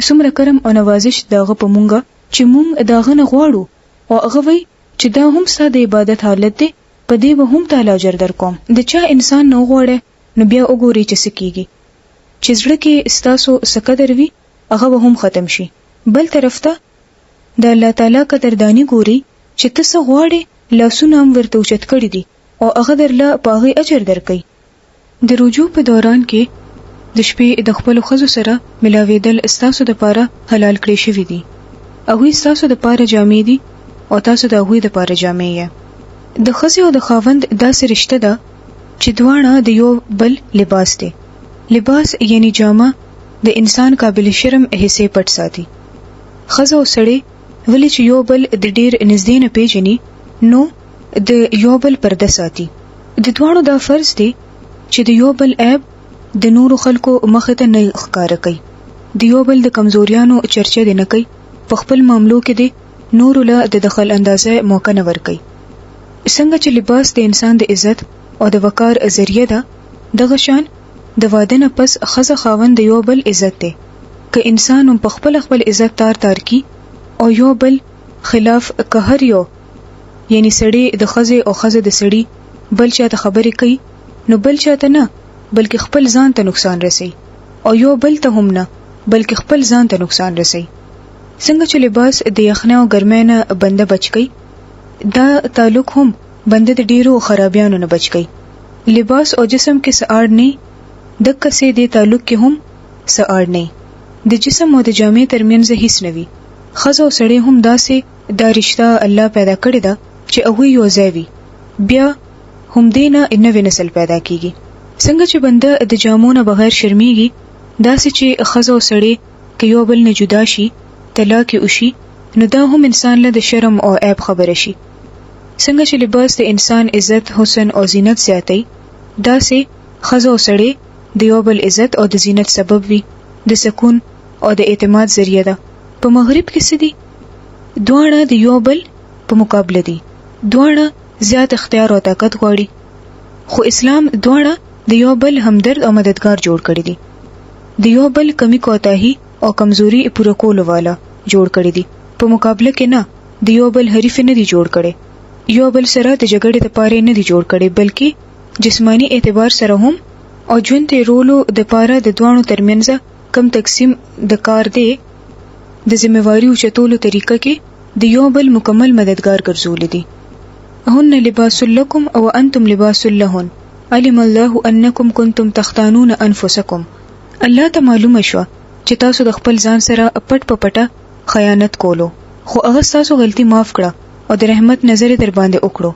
څومره کرم او نوازش داغه په مونږه چې مونږ داغه نه غواړو او هغه وي چې دا هم ستاسو د عبادت حالت دی، په دې به هم تعالی اجر درکوم. د چا انسان نه غواړي نو بیا وګوري چې سکیږي چې زړه کې ستاسو سقدر وي هغه به هم ختم شي. بل طرف ته د الله تعالی قدردانی ګوري چې تاسو غواړي لاسونه هم ورته اوچت کړی دي او هغه درله په هغه اجر درکړي. د رجوع په دوران کې د شپې د خپل خزو سره ملاویدل ستاسو د پاره حلال کړی شوی دي. هغه ستاسو د پاره جامې دي او تاسو د هغه د پاره جامې یې. د خزي او د خاوند داسې رشتہ ده چې دواړه د یو بل لباس دي. لباس یعنی جامه د انسان قابل شرم حصے پټ ساتي. خزو او سړی ولې چې یو بل د ډیر نږدې نه پیژني نو د یو بل پرده ساتي. د دواړو دا فرض دی چې د یو بل عیب د نورو خلکو مخ ته نه ښکار کوي. د یو بل د کمزوریانو چرچه دی نه کوي. په خپل معاملو کې دی نور له د دخل اندازه موقع نه ورکوي. څنګه چې لباس د انسان د عزت او د وقار ذریعہ ده، دغه شان د واده نه پس خزه خاوند د یو بل عزت دی. که انسان هم په خپل عزت تار کی او یو بل خلاف قهر یو یعنی سړی د خزه او خزه د سړی بل چاته خبرې کوي نو بل چاته نه بلکې خپل ځان ته نقصان رسي او یو بل ته هم نه بلکې خپل ځان ته نقصان رسي. څنګه چې لباس د یخنۍ او ګرمۍ نه بنده بچ کی، دا تعلق هم بنده د ډیرو خرابیانو نه بچ کی. لباس او جسم کې ساړ نه دک سه د تعلق کې هم ساړ نه. د جسم او د جامې ترمنځ هیڅ نه وي. خزه او سړی هم داسې دا رشتہ الله پیدا کړی دا چې هغه یو ځای وي. بیا هم دینه نوې نسل پیدا کیږي. څنګه چې بنده د جامو نه بغیر شرمېږي، داسې چې خزه او سړی که یو بل نه جدا شي طلاق وشي نو دا هم انسان له د شرم او عیب خبره شي. څنګه چې لباس د انسان عزت، حسن او زینت زیاتوي، داسې خزه او سړی د یو بل عزت او د زینت سبب وي، د سکون او د اعتماد ذریعہ ده. په مغرب کې څه دي؟ دواړه د یو بل په مقابله دي. دواړه زیات اختیار او طاقت غواړي. خو اسلام دواړه د یو بل همدرد او مددگار جوړ کړی دي. د یو بل کمی کوتاهی او کمزوري پوره کولو والا جوړ کړی دي. په مقابله کې نه د یو بل حریف نه دي جوړ کړي. یو بل سره د جګړې لپاره نه دي جوړ کړي، بلکې جسمانی اعتبار سره هم او ژوند ته رولو د پاره د دوانو ترمنځ کم تقسیم د کار دی د ذمہواری او چتولو طریقه کې د یو بل مکمل مددگار ګرځول دي. هن لباس لكم او انتم لباس لهن علم الله انکم کنتم تختانون انفسکم. الله ته معلومه شو چې تاسو د خپل ځان سره پټ پټه خیانت کولو، خو هغه تاسو غلطي معاف کړه او د رحمت نظر در باندې وکړو.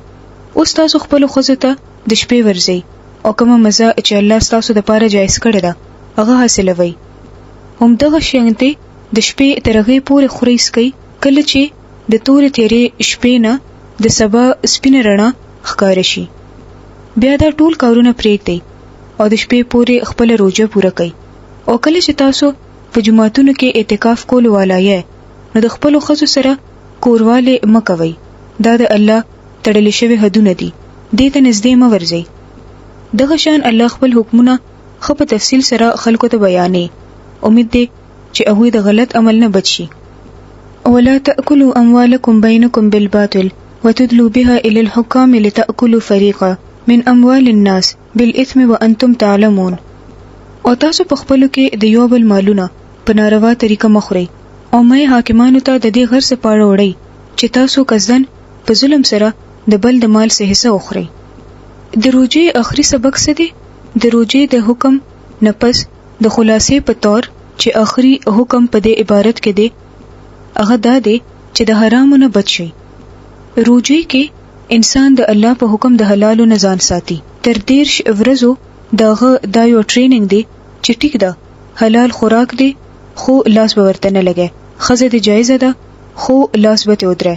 اوس تاسو خپل خوځه ته د شپې ورځي او کومه مزه چې الله تاسو د پاره جایز کړی دا هغه حاصلوي. هم دغه شینته د شپې ترغه پورې خوريس کوي، کله چې د تورې تیرې شپې نه د سبا سپینه رڼا ښکار شي. بیا دا ټول کارونه پریږدي او د شپې پورې خپل روزه پوره کوي. او کله چې تاسو په جمعاتونو کې اعتکاف کولو ولایې نو د خپل خصو سره کورواله مکوي. دا د الله تړل شوی حدونه دي، دې ته نږدې مو ورځي. دغه شان الله خپل حکمونه خو په تفصیل سره خلکو ته بیانې. امید دې چې هغه د غلط عمل نه بچي. ولا تأكلوا أموالكم بينكم بالباطل وتدلوا بها إلى الحكام لتأكلوا فريقا من أموال الناس بالإثم وأنتم تعلمون. او تاسو په خپلو کې د یو بل مالونه په ناروا طریقه مخوري او مې حاکمانو ته د دې غر څخه پاړه وړي چې تاسو قصدن په ظلم سره د بل د مال څخه حصہ وخوري. د روزي اخري سبق څه دی؟ د روزي د حکم نفس د خلاصې په تور چې اخري حکم په دې عبارت کې دی هغه دا دی چې د حرامو نه بچ شي. روزي کې انسان د الله په حکم د حلالو نه ځان ساتي. تر 13 ورځو دغه دا یو ټریننګ دی چې ټیک ده حلال خوراک دی خو لاس به ورته نه لګي، خزه د جایزه ده خو لاس به ته ودره.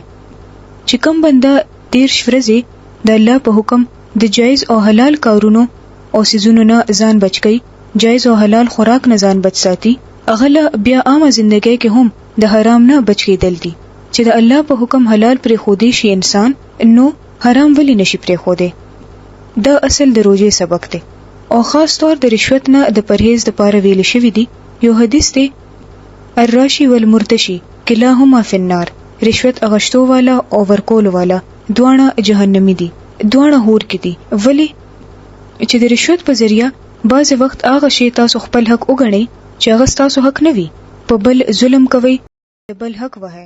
چې کوم بنده 13 ورځې د الله په حکم د جایز او حلال کارونو او سيزونو نه ځان بچ کی، جایز او حلال خوراک نه ځان بچ ساتي، اغله بیا عامه ژوندۍ کې هم د حرام نه بچ کېدل دي. چې د الله په حکم حلال پرې خودي شي انسان نو حرام ولی نشي پرې خوده. دا اصل د روزې سبق دی او خاص طور د رشوت نه د پرهیز لپاره ویل شوی دی. یو حدیث دی الراشی والمرتشی کلاهما فی النار. رشوت اغشتو والا او ورکول والا دواړه جهنمی دي، دواړه هور کې دي. ولی چې د رشوت په ذریعہ بعض وخت هغه شی تاسو خپل حق وګڼئ چې هغه تاسو حق نه وي، په بل ظلم کوي، بل حق وهي.